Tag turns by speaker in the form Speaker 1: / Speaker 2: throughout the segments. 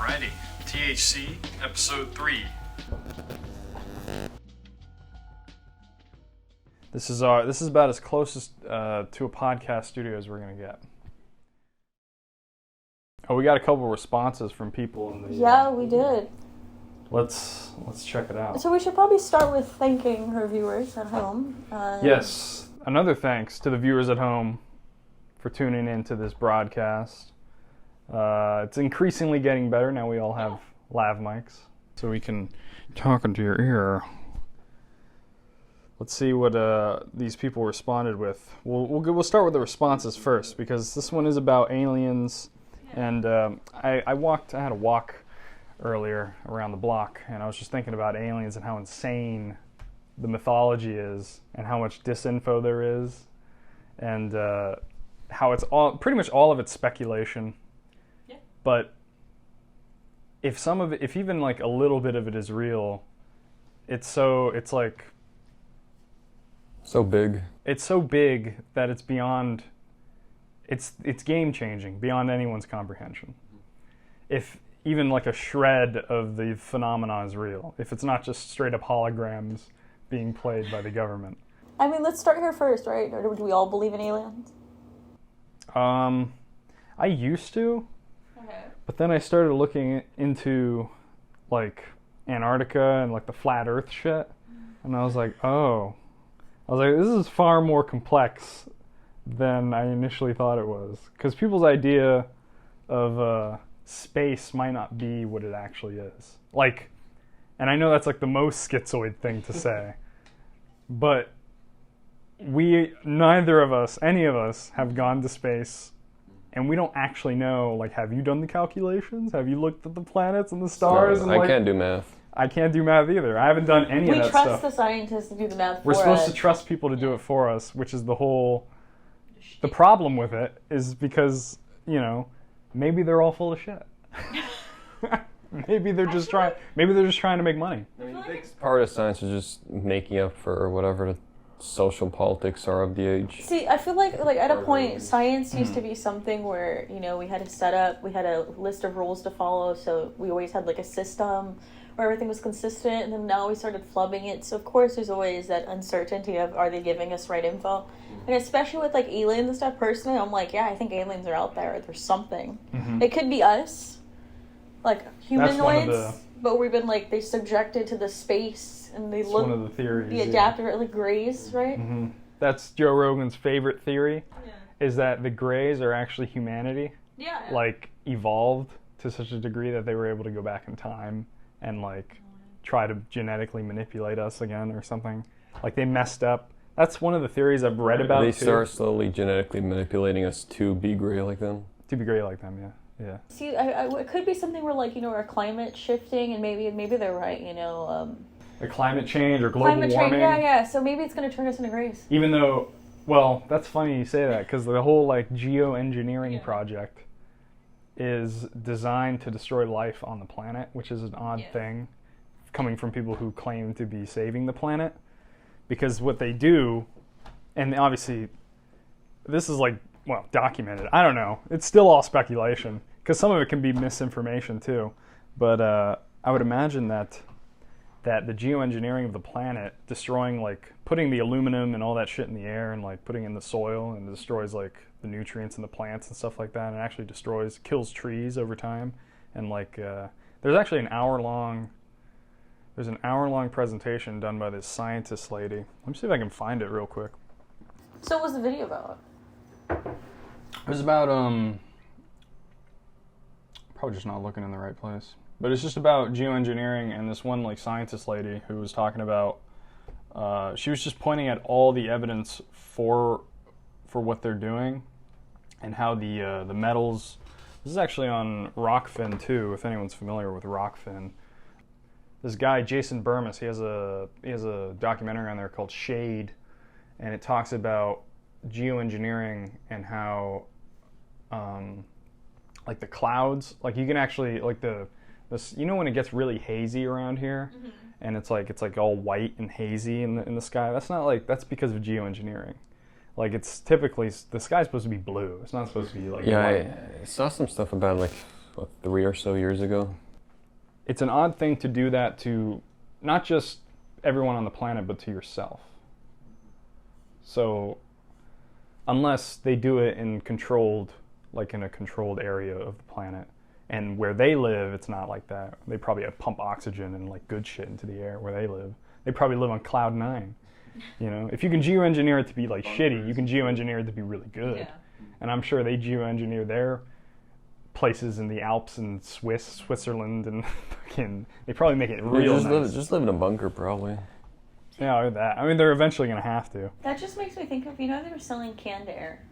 Speaker 1: Alrighty, THC, episode 3. This is about as close as, to a podcast studio as we're gonna get. Oh, we got a couple responses from people in the.
Speaker 2: Yeah, we did.
Speaker 1: Let's check it out.
Speaker 2: So we should probably start with thanking our viewers at home.
Speaker 1: Yes, another thanks to the viewers at home for tuning in to this broadcast. It's increasingly getting better now. We all have lav mics, so we can talk into your ear. Let's see what these people responded with. We'll start with the responses first because this one is about aliens. And I had a walk earlier around the block, and I was just thinking about aliens and how insane the mythology is, and how much disinfo there is, and how it's pretty much all of it's speculation. Yeah. But if even like a little bit of it is real, it's like
Speaker 3: so big.
Speaker 1: It's so big that it's beyond. It's game changing, beyond anyone's comprehension. If even like a shred of the phenomena is real, if it's not just straight up holograms being played by the government.
Speaker 2: I mean, let's start here first, right? Or do we all believe in aliens?
Speaker 1: I used to, but then I started looking into like Antarctica and like the flat Earth shit, and I was like, this is far more complex than I initially thought it was. Because people's idea of space might not be what it actually is. Like, and I know that's like the most schizoid thing to say, but neither of us, any of us, have gone to space, and we don't actually know, like, have you done the calculations? Have you looked at the planets and the stars?
Speaker 3: No, I can't do math.
Speaker 1: I can't do math either. I haven't done any of that stuff.
Speaker 2: We trust the scientists to do the math for us.
Speaker 1: We're supposed to trust people to do it for us, which is the whole... The problem with it is because, maybe they're all full of shit. Maybe they're just trying to make money.
Speaker 3: I mean, part of science is just making up for whatever the social politics are of the age.
Speaker 2: See, I feel like at a point, science used to be something where, we had we had a list of rules to follow, so we always had like a system where everything was consistent, and then now we started flubbing it. So of course there's always that uncertainty of, are they giving us right info? And especially with like aliens and stuff, personally, I'm like, yeah, I think aliens are out there. There's something. Mm-hmm. It could be us, like humanoids, but we've been like, they subjected to the space, and they look, one of the theories, the adaptive, like grays, right?
Speaker 1: Mm-hmm. That's Joe Rogan's favorite theory, is that the grays are actually humanity, like evolved to such a degree that they were able to go back in time and like try to genetically manipulate us again or something. Like they messed up. That's one of the theories I've read about.
Speaker 3: They start slowly genetically manipulating us to be gray like them.
Speaker 1: To be gray like them, yeah.
Speaker 2: See, it could be something where like our climate shifting, and maybe they're right.
Speaker 1: The climate change or global warming.
Speaker 2: Yeah. So maybe it's going to turn us into grays.
Speaker 1: Even though, well, that's funny you say that, because the whole like geoengineering project is designed to destroy life on the planet, which is an odd thing coming from people who claim to be saving the planet. Because what they do, and obviously this is like, documented. I don't know. It's still all speculation, because some of it can be misinformation too. But I would imagine that the geoengineering of the planet, destroying, like, putting the aluminum and all that shit in the air and like putting it in the soil, and destroys like the nutrients in the plants and stuff like that, and actually kills trees over time. And like there's actually an hour-long presentation done by this scientist lady. Let me see if I can find it real quick.
Speaker 2: So what was the video about?
Speaker 1: It was about probably just not looking in the right place. But it's just about geoengineering, and this one like scientist lady who was talking about she was just pointing at all the evidence for what they're doing, and how the metals. This is actually on Rockfin too, if anyone's familiar with Rockfin. This guy Jason Burmis, he has a documentary on there called Shade, and it talks about geoengineering and how like the clouds, like you can actually like this, when it gets really hazy around here, and it's like all white and hazy in the sky. That's because of geoengineering. Like, it's typically, the sky's supposed to be blue. It's not supposed to be like white.
Speaker 3: I saw some stuff about like what, 3 or so years ago.
Speaker 1: It's an odd thing to do that to not just everyone on the planet, but to yourself. So, unless they do it in a controlled area of the planet, and where they live, it's not like that. They probably have pump oxygen and like good shit into the air where they live. They probably live on cloud 9. You know, if you can geoengineer it to be like shitty, you can geoengineer it to be really good.
Speaker 2: Yeah.
Speaker 1: And I'm sure they geoengineer their places in the Alps and Switzerland, and fucking, they probably make it real nice.
Speaker 3: Just live in a bunker, probably.
Speaker 1: Yeah, or that. I mean, they're eventually going to have to.
Speaker 2: That just makes me think of, you know, they were selling canned air.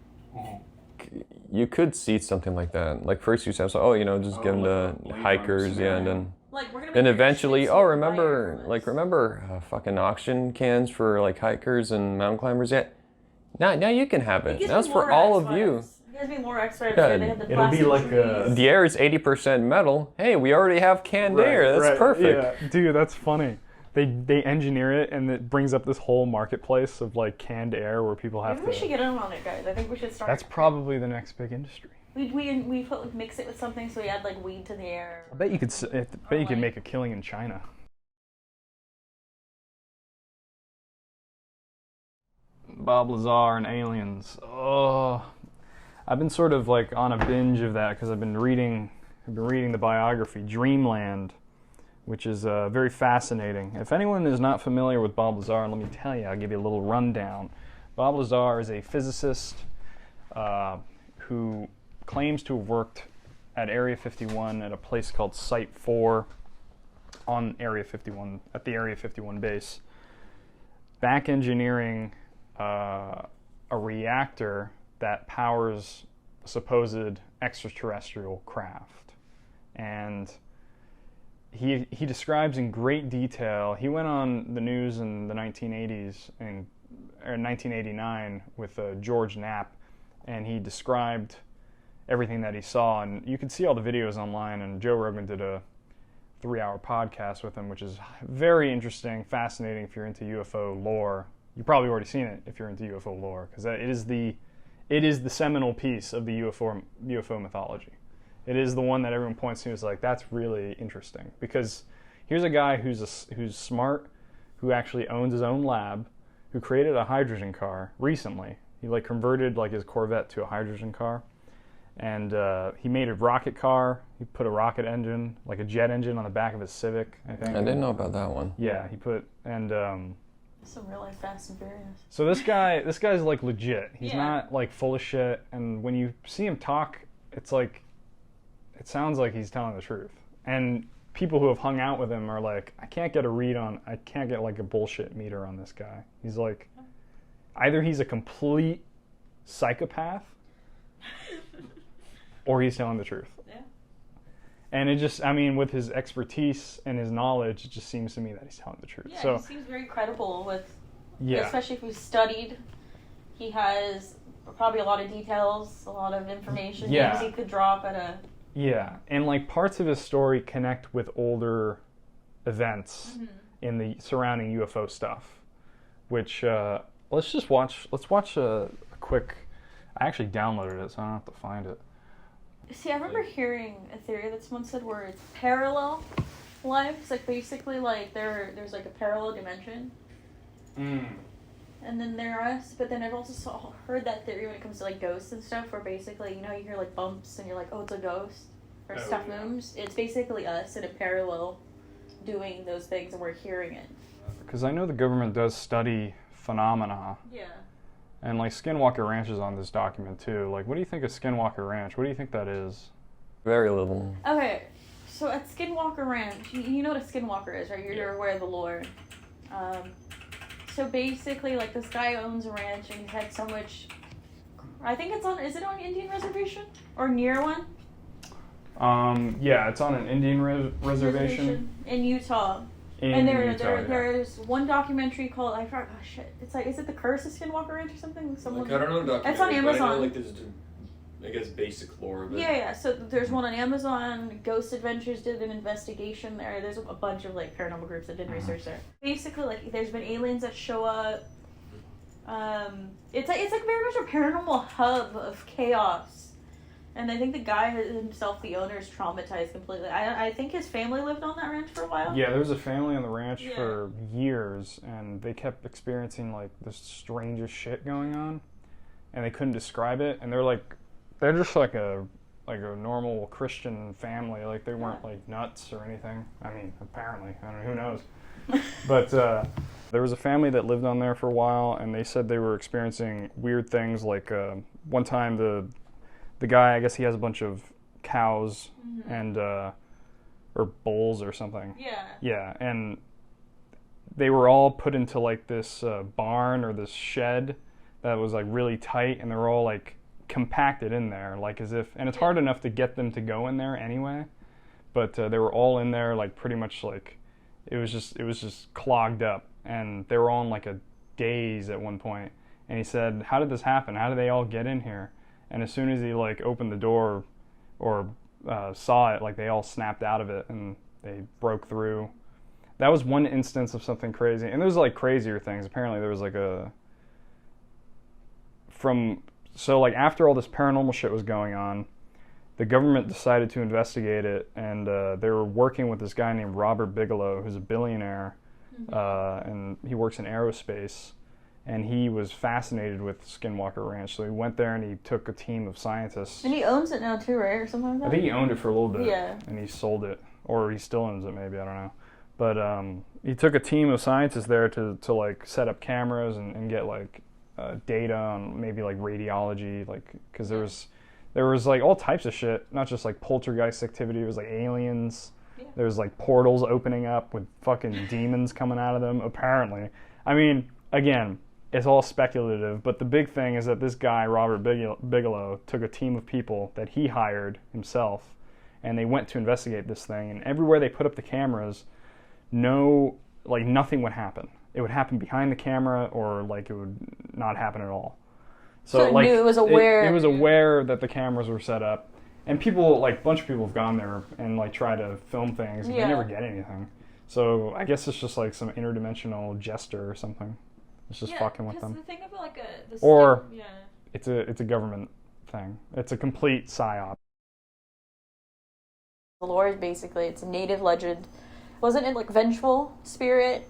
Speaker 3: You could see something like that. Like first you say, just give them to hikers, and then
Speaker 2: Like, we're gonna
Speaker 3: then
Speaker 2: make
Speaker 3: eventually,
Speaker 2: your shit
Speaker 3: remember
Speaker 2: wireless.
Speaker 3: fucking auction cans for like hikers and mountain climbers? Yeah, now you can have it.
Speaker 2: gives
Speaker 3: That's
Speaker 2: me
Speaker 3: for
Speaker 2: more
Speaker 3: all
Speaker 2: X
Speaker 3: of you.
Speaker 2: vibes. It gives me more X-rays.
Speaker 3: Yeah,
Speaker 2: They have the
Speaker 1: it'll be
Speaker 2: plastic
Speaker 1: like
Speaker 2: trees.
Speaker 3: The air is 80% metal. Hey, we already have canned air. That's perfect.
Speaker 1: Yeah, dude, that's funny. They engineer it, and it brings up this whole marketplace of like canned air where people have
Speaker 2: Maybe we
Speaker 1: to.
Speaker 2: should get in on it, guys. I think we should start.
Speaker 1: That's probably the next big industry.
Speaker 2: We mix it with something, so we add like weed to the air.
Speaker 1: I bet you could.
Speaker 2: like-
Speaker 1: Make a killing in China. Bob Lazar and aliens. Oh, I've been sort of like on a binge of that because I've been reading the biography Dreamland, which is very fascinating. If anyone is not familiar with Bob Lazar, let me tell you, I'll give you a little rundown. Bob Lazar is a physicist who claims to have worked at Area 51 at a place called Site 4 on Area 51, at the Area 51 base, back engineering a reactor that powers a supposed extraterrestrial craft. And he describes in great detail, he went on the news in the 1980s, or 1989 with George Knapp, and he described everything that he saw, and you can see all the videos online, and Joe Rogan did a 3-hour podcast with him, which is very interesting, fascinating if you're into UFO lore. You've probably already seen it if you're into UFO lore, because it is the seminal piece of the UFO mythology. It is the one that everyone points to as like, that's really interesting, because here's a guy who's smart, who actually owns his own lab, who created a hydrogen car recently. He like converted like his Corvette to a hydrogen car. And he made a rocket car. He put a rocket engine, like a jet engine, on the back of his Civic, I think.
Speaker 3: I didn't know about that one.
Speaker 1: Yeah, he put, and
Speaker 2: Some real life Fast and Furious.
Speaker 1: so this guy's like legit. He's
Speaker 2: Yeah.
Speaker 1: not like full of shit. And when you see him talk, it's like, it sounds like he's telling the truth. And people who have hung out with him are like, I can't get like a bullshit meter on this guy. He's like, either he's a complete psychopath, or he's telling the truth.
Speaker 2: Yeah.
Speaker 1: And it just, I mean, with his expertise and his knowledge, it just seems to me that he's telling the truth.
Speaker 2: Yeah,
Speaker 1: So,
Speaker 2: he seems very credible with,
Speaker 1: yeah.
Speaker 2: especially if we've studied. He has probably a lot of details, a lot of information.
Speaker 1: Yeah.
Speaker 2: Names he could drop at a.
Speaker 1: Yeah, and like parts of his story connect with older events in the surrounding UFO stuff, which let's watch a quick. I actually downloaded it, so I don't have to find it.
Speaker 2: See, I remember hearing a theory that someone said where it's parallel lives, like basically like there's like a parallel dimension. And then there are us, but then I've also heard that theory when it comes to like ghosts and stuff, where basically, you know, you hear like bumps and you're like, oh, it's a ghost, or stuff moves. It's basically us in a parallel doing those things, and we're hearing it.
Speaker 1: Because I know the government does study phenomena,
Speaker 2: Yeah.
Speaker 1: and like Skinwalker Ranch is on this document too. Like, what do you think of Skinwalker Ranch? What do you think that is?
Speaker 3: Very little.
Speaker 2: Okay, so at Skinwalker Ranch, you know what a Skinwalker is, right? You're aware of the lore. So basically, like, this guy owns a ranch, and he's had so much. I think is it on Indian reservation or near one?
Speaker 1: Yeah, it's on an Indian reservation
Speaker 2: in Utah.
Speaker 1: in
Speaker 2: And
Speaker 1: Utah.
Speaker 2: there's one documentary called, I forgot, oh shit, it's like, is it The Curse of Skinwalker Ranch or something?
Speaker 4: Like, I don't know documentary,
Speaker 2: It's on
Speaker 4: but I
Speaker 2: Amazon.
Speaker 4: know, like, there's, I guess, basic lore of it.
Speaker 2: Yeah, so there's one on Amazon. Ghost Adventures did an investigation there. There's a bunch of like paranormal groups that did research there. Basically, like, there's been aliens that show up. It's like very much a paranormal hub of chaos And I think the guy himself, the owner, is traumatized completely. I think his family lived on that ranch for a while.
Speaker 1: Yeah, there was a family on the ranch for years, and they kept experiencing like the strangest shit going on, and they couldn't describe it. And they're just like a normal Christian family. Like they weren't like nuts or anything. I mean, apparently, I don't know, who knows. But there was a family that lived on there for a while, and they said they were experiencing weird things. Like one time the guy, I guess he has a bunch of cows and or bulls or something.
Speaker 2: Yeah.
Speaker 1: Yeah, and they were all put into like this barn or this shed that was like really tight, and they were all like compacted in there, like as if, and it's hard enough to get them to go in there anyway, but they were all in there like pretty much like it was just clogged up, and they were all in like a daze at one point. And he said, "How did this happen? How did they all get in here?" And as soon as he like opened the door or saw it, like they all snapped out of it and they broke through. That was one instance of something crazy. And there's like crazier things. Apparently there was like so like after all this paranormal shit was going on, the government decided to investigate it, and they were working with this guy named Robert Bigelow, who's a billionaire, and he works in aerospace. And he was fascinated with Skinwalker Ranch, so he went there and he took a team of scientists.
Speaker 2: And he owns it now too, right, or something like that?
Speaker 1: I think he owned it for a little bit,
Speaker 2: yeah.
Speaker 1: And he sold it, or he still owns it, maybe, I don't know. But he took a team of scientists there to like set up cameras and get like data on maybe like radiology, like because there was like all types of shit, not just like poltergeist activity. It was like aliens. Yeah. There was like portals opening up with fucking demons coming out of them. Apparently, I mean, again, it's all speculative, but the big thing is that this guy, Robert Bigelow, took a team of people that he hired himself, and they went to investigate this thing, and everywhere they put up the cameras, nothing would happen. It would happen behind the camera, or like it would not happen at all.
Speaker 2: So
Speaker 1: like,
Speaker 2: it was aware.
Speaker 1: It was aware that the cameras were set up, and people, like a bunch of people have gone there and like try to film things, and they never get anything. So I guess it's just like some interdimensional jester or something. It's just fucking with them.
Speaker 2: The thing about like
Speaker 1: it's a government thing. It's a complete psyop.
Speaker 2: The lore is basically, it's a native legend. Wasn't it like vengeful spirit?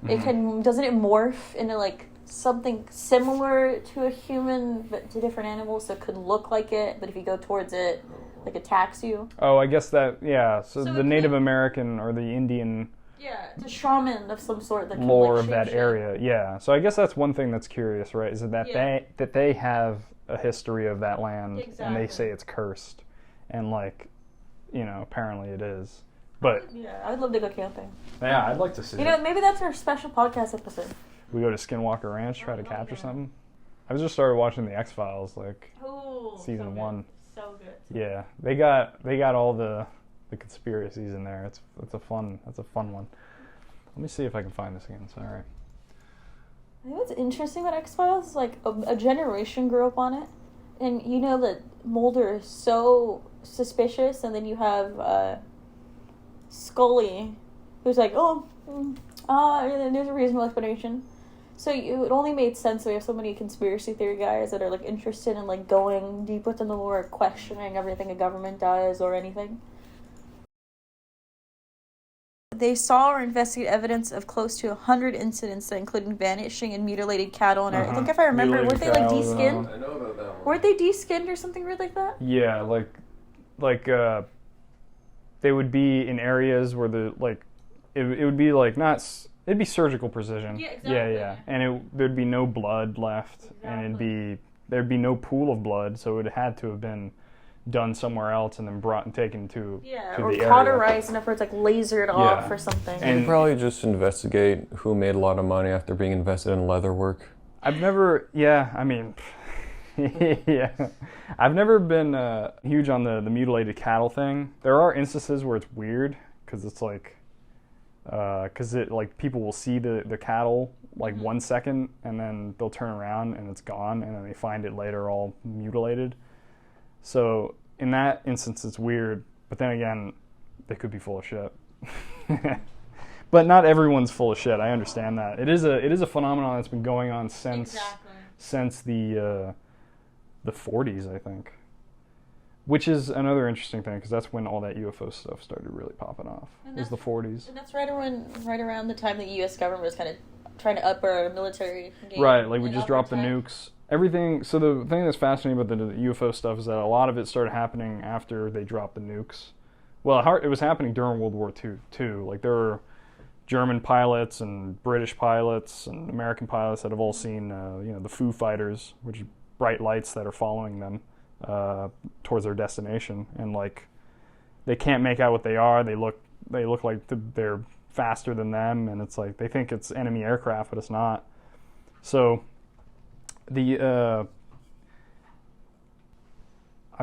Speaker 2: Mm-hmm. Doesn't it morph into like something similar to a human but to different animals, so it could look like it, but if you go towards it, like attacks you? Oh,
Speaker 1: I guess that, yeah. So the Native American or the Indian...
Speaker 2: Yeah, it's a shaman of some sort that can
Speaker 1: lore
Speaker 2: like
Speaker 1: of that area. Yeah, so I guess that's one thing that's curious, right? Is that they have a history of that land, and they say it's cursed, and like, apparently it is. But
Speaker 2: yeah, I would love to go camping.
Speaker 1: Yeah, I'd like to see.
Speaker 2: Maybe that's our special podcast episode.
Speaker 1: We go to Skinwalker Ranch, try to capture something. I just started watching the X-Files, like season 1.
Speaker 2: So good.
Speaker 1: Yeah, they got all the conspiracies in there. It's a fun one. Let me see if I can find this again. Sorry.
Speaker 2: I think what's interesting about X-Files is like a generation grew up on it, and that Mulder is so suspicious, and then you have Scully, who's like, there's a reasonable explanation. So it only made sense that we have so many conspiracy theory guys that are like interested in like going deep within the lore, questioning everything a government does or anything. They saw or investigated evidence of close to 100 incidents that included vanishing and mutilated cattle. And I think if I remember, weren't they like de-skinned?
Speaker 4: I know about that one.
Speaker 2: Weren't they de-skinned or something weird like that?
Speaker 1: Yeah, like they would be in areas where it would be like it'd be surgical precision.
Speaker 2: Yeah, exactly.
Speaker 1: Yeah, and there'd be no blood left, and there'd be no pool of blood, so it had to have been done somewhere else and then brought and taken to the area.
Speaker 2: Or cauterized enough where it's like lasered off or something.
Speaker 3: And probably just investigate who made a lot of money after being invested in leather work.
Speaker 1: I've never been huge on the mutilated cattle thing. There are instances where it's weird because it's like, people will see the cattle like 1 second and then they'll turn around and it's gone, and then they find it later all mutilated. So in that instance, it's weird. But then again, they could be full of shit. But not everyone's full of shit. I understand that. It is a phenomenon that's been going on since the 40s, I think. Which is another interesting thing, because that's when all that UFO stuff started really popping off.
Speaker 2: And
Speaker 1: It was the 40s.
Speaker 2: And that's right around the time the U.S. government was kind of trying to up our military game.
Speaker 1: Right, like we just dropped the nukes. Everything. So the thing that's fascinating about the UFO stuff is that a lot of it started happening after they dropped the nukes. Well, it was happening during World War II too. Like there were German pilots and British pilots and American pilots that have all seen, the Foo Fighters, which are bright lights that are following them towards their destination, and like they can't make out what they are. They look like they're faster than them, and it's like they think it's enemy aircraft, but it's not. So I'll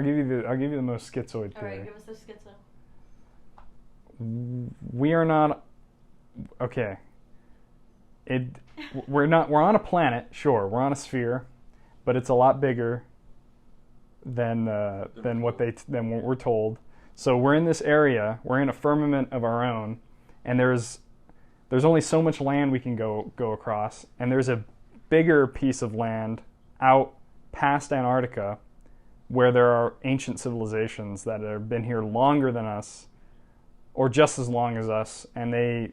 Speaker 1: give you the most schizoid theory.
Speaker 2: All right, give us the schizo.
Speaker 1: We are not okay. We're on a planet, sure. We're on a sphere, but it's a lot bigger than what we're told. So we're in this area. We're in a firmament of our own, and there's only so much land we can go across, and there's a bigger piece of land out past Antarctica where there are ancient civilizations that have been here longer than us, or just as long as us, and they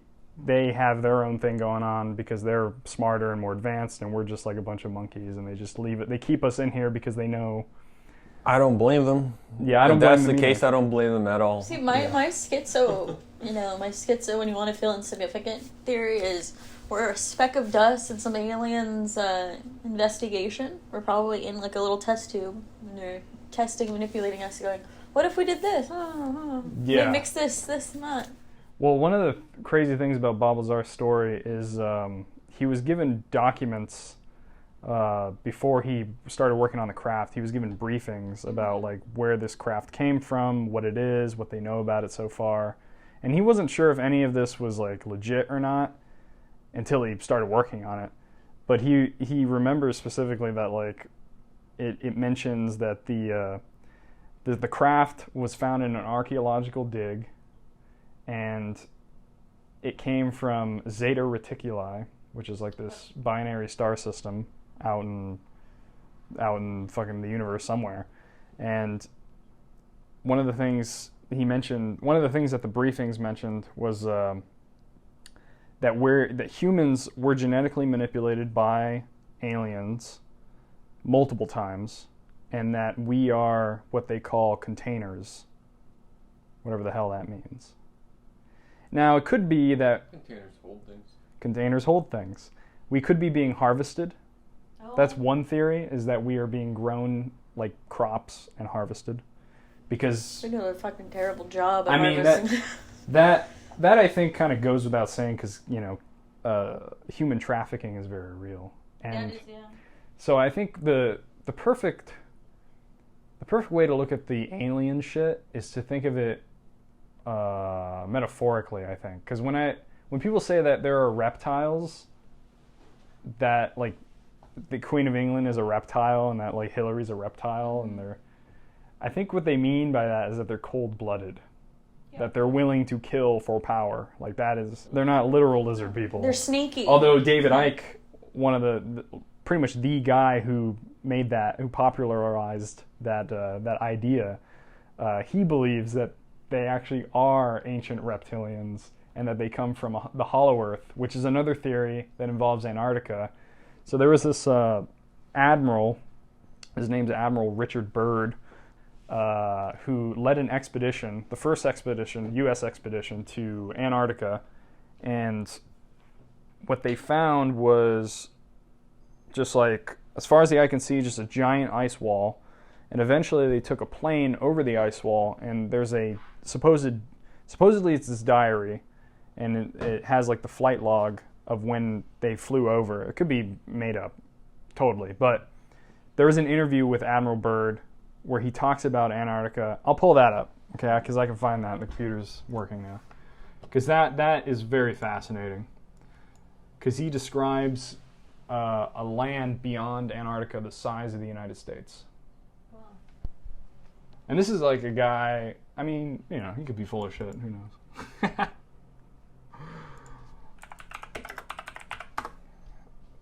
Speaker 1: have their own thing going on because they're smarter and more advanced, and we're just like a bunch of monkeys, and they just leave it. They keep us in here because they know.
Speaker 3: I don't blame them.
Speaker 1: Yeah, I don't
Speaker 3: if
Speaker 1: blame
Speaker 3: that's
Speaker 1: them
Speaker 3: the case,
Speaker 1: either.
Speaker 3: I don't blame them at all.
Speaker 2: See, my schizo, my schizo when you want to feel insignificant theory is we're a speck of dust in some aliens' investigation. We're probably in like a little test tube, and they're testing, manipulating us, going, what if we did this?
Speaker 1: Yeah.
Speaker 2: Mix this, and that.
Speaker 1: Well, one of the crazy things about Bob Lazar's story is he was given documents before he started working on the craft. He was given briefings about like where this craft came from, what it is, what they know about it so far, and he wasn't sure if any of this was like legit or not until he started working on it. But he remembers specifically that like it mentions that the craft was found in an archaeological dig, and it came from Zeta Reticuli, which is like this binary star system out in fucking the universe somewhere. And one of the things that the briefings mentioned was that humans were genetically manipulated by aliens multiple times, and that we are what they call containers, whatever the hell that means. Now, it could be that containers hold things. We could be being harvested.
Speaker 2: Oh.
Speaker 1: That's one theory, is that we are being grown like crops and harvested. Because
Speaker 2: We're doing a fucking terrible job at
Speaker 1: I mean,
Speaker 2: harvesting.
Speaker 1: that I think kind of goes without saying, because human trafficking is very real. And
Speaker 2: That is, yeah.
Speaker 1: so I think the perfect way to look at the alien shit is to think of it metaphorically, I think. Because when people say that there are reptiles, that like the Queen of England is a reptile and that like Hillary's a reptile, and I think what they mean by that is that they're cold-blooded.
Speaker 2: Yeah.
Speaker 1: That they're willing to kill for power. Like they're not literal lizard people.
Speaker 2: They're sneaky.
Speaker 1: Although David Icke, one of the pretty much the guy who popularized that idea, he believes that they actually are ancient reptilians and that they come from the Hollow Earth, which is another theory that involves Antarctica. So there was this admiral, his name's Admiral Richard Byrd, who led an expedition, the first expedition, U.S. expedition to Antarctica, and what they found was just like, as far as the eye can see, just a giant ice wall. And eventually they took a plane over the ice wall, and there's a supposedly it's this diary, and it has like the flight log of when they flew over. It could be made up, totally. But there was an interview with Admiral Byrd where he talks about Antarctica. I'll pull that up, okay, because I can find that. The computer's working now. Because that is very fascinating. Because he describes a land beyond Antarctica the size of the United States.
Speaker 2: Wow.
Speaker 1: And this is like a guy, I mean, he could be full of shit. Who knows?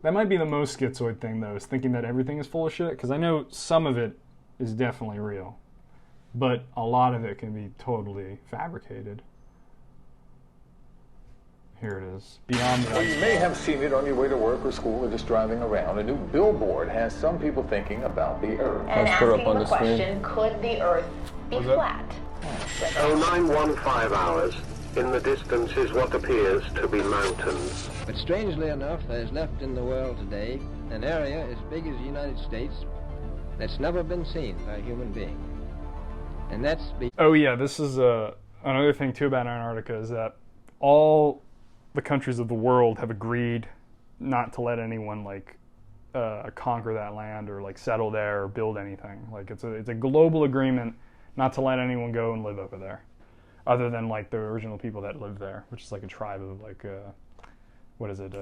Speaker 1: That might be the most schizoid thing, though, is thinking that everything is full of shit, because I know some of it is definitely real. but a lot of it can be totally fabricated. Here it is. Beyond the
Speaker 5: Well, you may have seen it on your way to work or school or just driving around. A new billboard has some people thinking about the Earth.
Speaker 6: And
Speaker 3: Let's put it
Speaker 6: asking
Speaker 3: up on
Speaker 6: the
Speaker 3: the screen.
Speaker 6: question, could the Earth be flat?
Speaker 7: 0915 hours. In the distance is what appears to be mountains.
Speaker 8: But strangely enough, there is left in the world today an area as big as the United States that's never been seen by a human being. And that's
Speaker 1: Oh yeah, this is another thing too about Antarctica is that all the countries of the world have agreed not to let anyone like conquer that land or like settle there or build anything. Like it's a global agreement not to let anyone go and live over there, other than like the original people that live there, which is like a tribe of like what is it?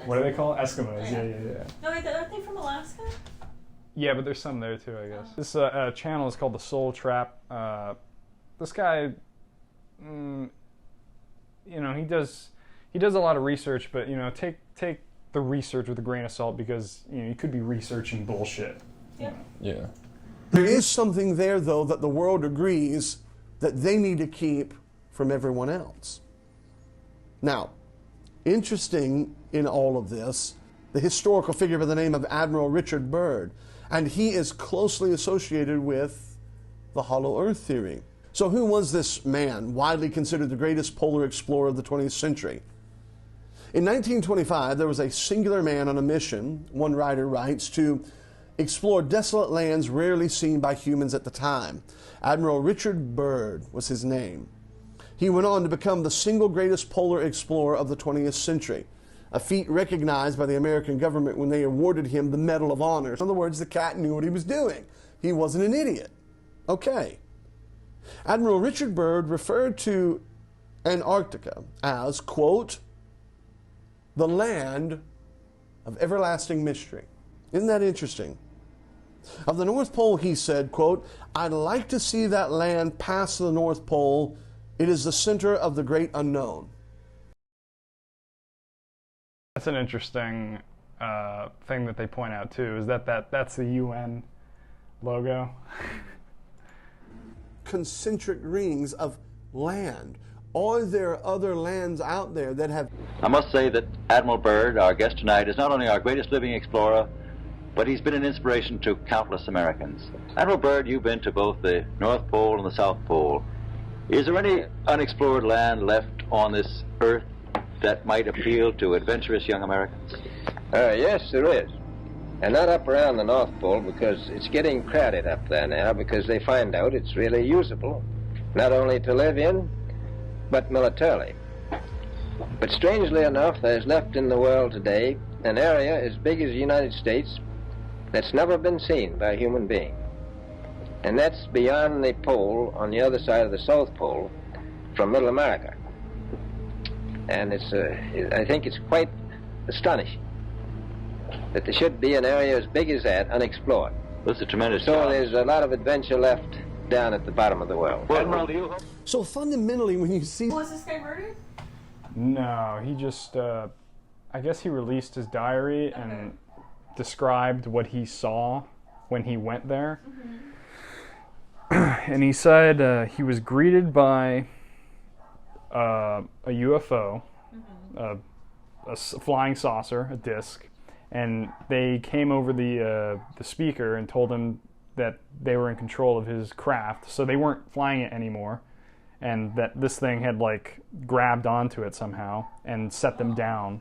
Speaker 1: What do they call it? Eskimos. Yeah.
Speaker 2: No, wait, aren't they from Alaska?
Speaker 1: Yeah, but there's some there too, I guess. This channel is called the Soul Trap. This guy, you know, he does a lot of research, but you know, take the research with a grain of salt because you know you could be researching bullshit.
Speaker 2: Yeah.
Speaker 3: Yeah.
Speaker 9: There is something there, though, that the world agrees that they need to keep from everyone else. Now, interesting in all of this, the historical figure by the name of Admiral Richard Byrd, and he is closely associated with the hollow earth theory. So who was this man, widely considered the greatest polar explorer of the 20th century? In 1925, there was a singular man on a mission, one writer writes, to explore desolate lands rarely seen by humans at the time. Admiral Richard Byrd was his name. He went on to become the single greatest polar explorer of the 20th century, a feat recognized by the American government when they awarded him the Medal of Honor. In other words, the cat knew what he was doing. He wasn't an idiot. Okay. Admiral Richard Byrd referred to Antarctica as, quote, the land of everlasting mystery. Isn't that interesting? Of the North Pole, he said, quote, I'd like to see that land past the North Pole. It is the center of the great unknown.
Speaker 1: That's an interesting thing that they point out too. Is that's the UN logo?
Speaker 9: Concentric rings of land. Are there other lands out there that have...
Speaker 10: I must say that Admiral Byrd, our guest tonight, is not only our greatest living explorer, but he's been an inspiration to countless Americans. Admiral Byrd, you've been to both the North Pole and the South Pole. Is there any unexplored land left on this earth that might appeal to adventurous young Americans?
Speaker 8: Yes, there is. And not up around the North Pole, because it's getting crowded up there now, because they find out it's really usable, not only to live in, but militarily. But strangely enough, there's left in the world today an area as big as the United States that's never been seen by a human being. And that's beyond the pole on the other side of the South Pole from Middle America. And I think it's quite astonishing that there should be an area as big as that unexplored.
Speaker 10: This is a tremendous
Speaker 8: So
Speaker 10: job.
Speaker 8: there's a lot of adventure left down at the bottom of the world.
Speaker 10: Admiral, do you...
Speaker 9: So fundamentally, when you see...
Speaker 2: Was this guy murdered?
Speaker 1: No, he just I guess he released his diary and described what he saw when he went there. And he said he was greeted by a UFO, a flying saucer, a disc, and they came over the speaker and told him that they were in control of his craft, so they weren't flying it anymore, and that this thing had like grabbed onto it somehow and set them down.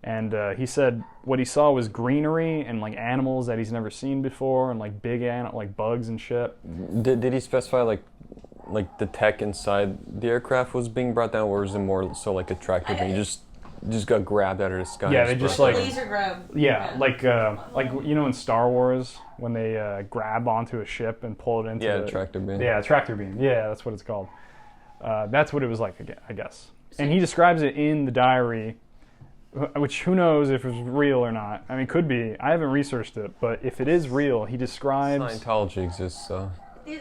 Speaker 1: And he said what he saw was greenery and like animals that he's never seen before, and like big like bugs and shit.
Speaker 3: Did he specify like the tech inside the aircraft was being brought down, or was it more so like a tractor being just got grabbed out of the sky?
Speaker 1: Yeah, they just like
Speaker 2: laser grab.
Speaker 1: Yeah, like you know in Star Wars when they grab onto a ship and pull it into
Speaker 3: tractor beam.
Speaker 1: Yeah, tractor beam. Yeah, that's what it's called. That's what it was like, I guess. And he describes it in the diary, which who knows if it's real or not. I mean, could be. I haven't researched it, but if it is real, he describes...
Speaker 3: Scientology exists, so...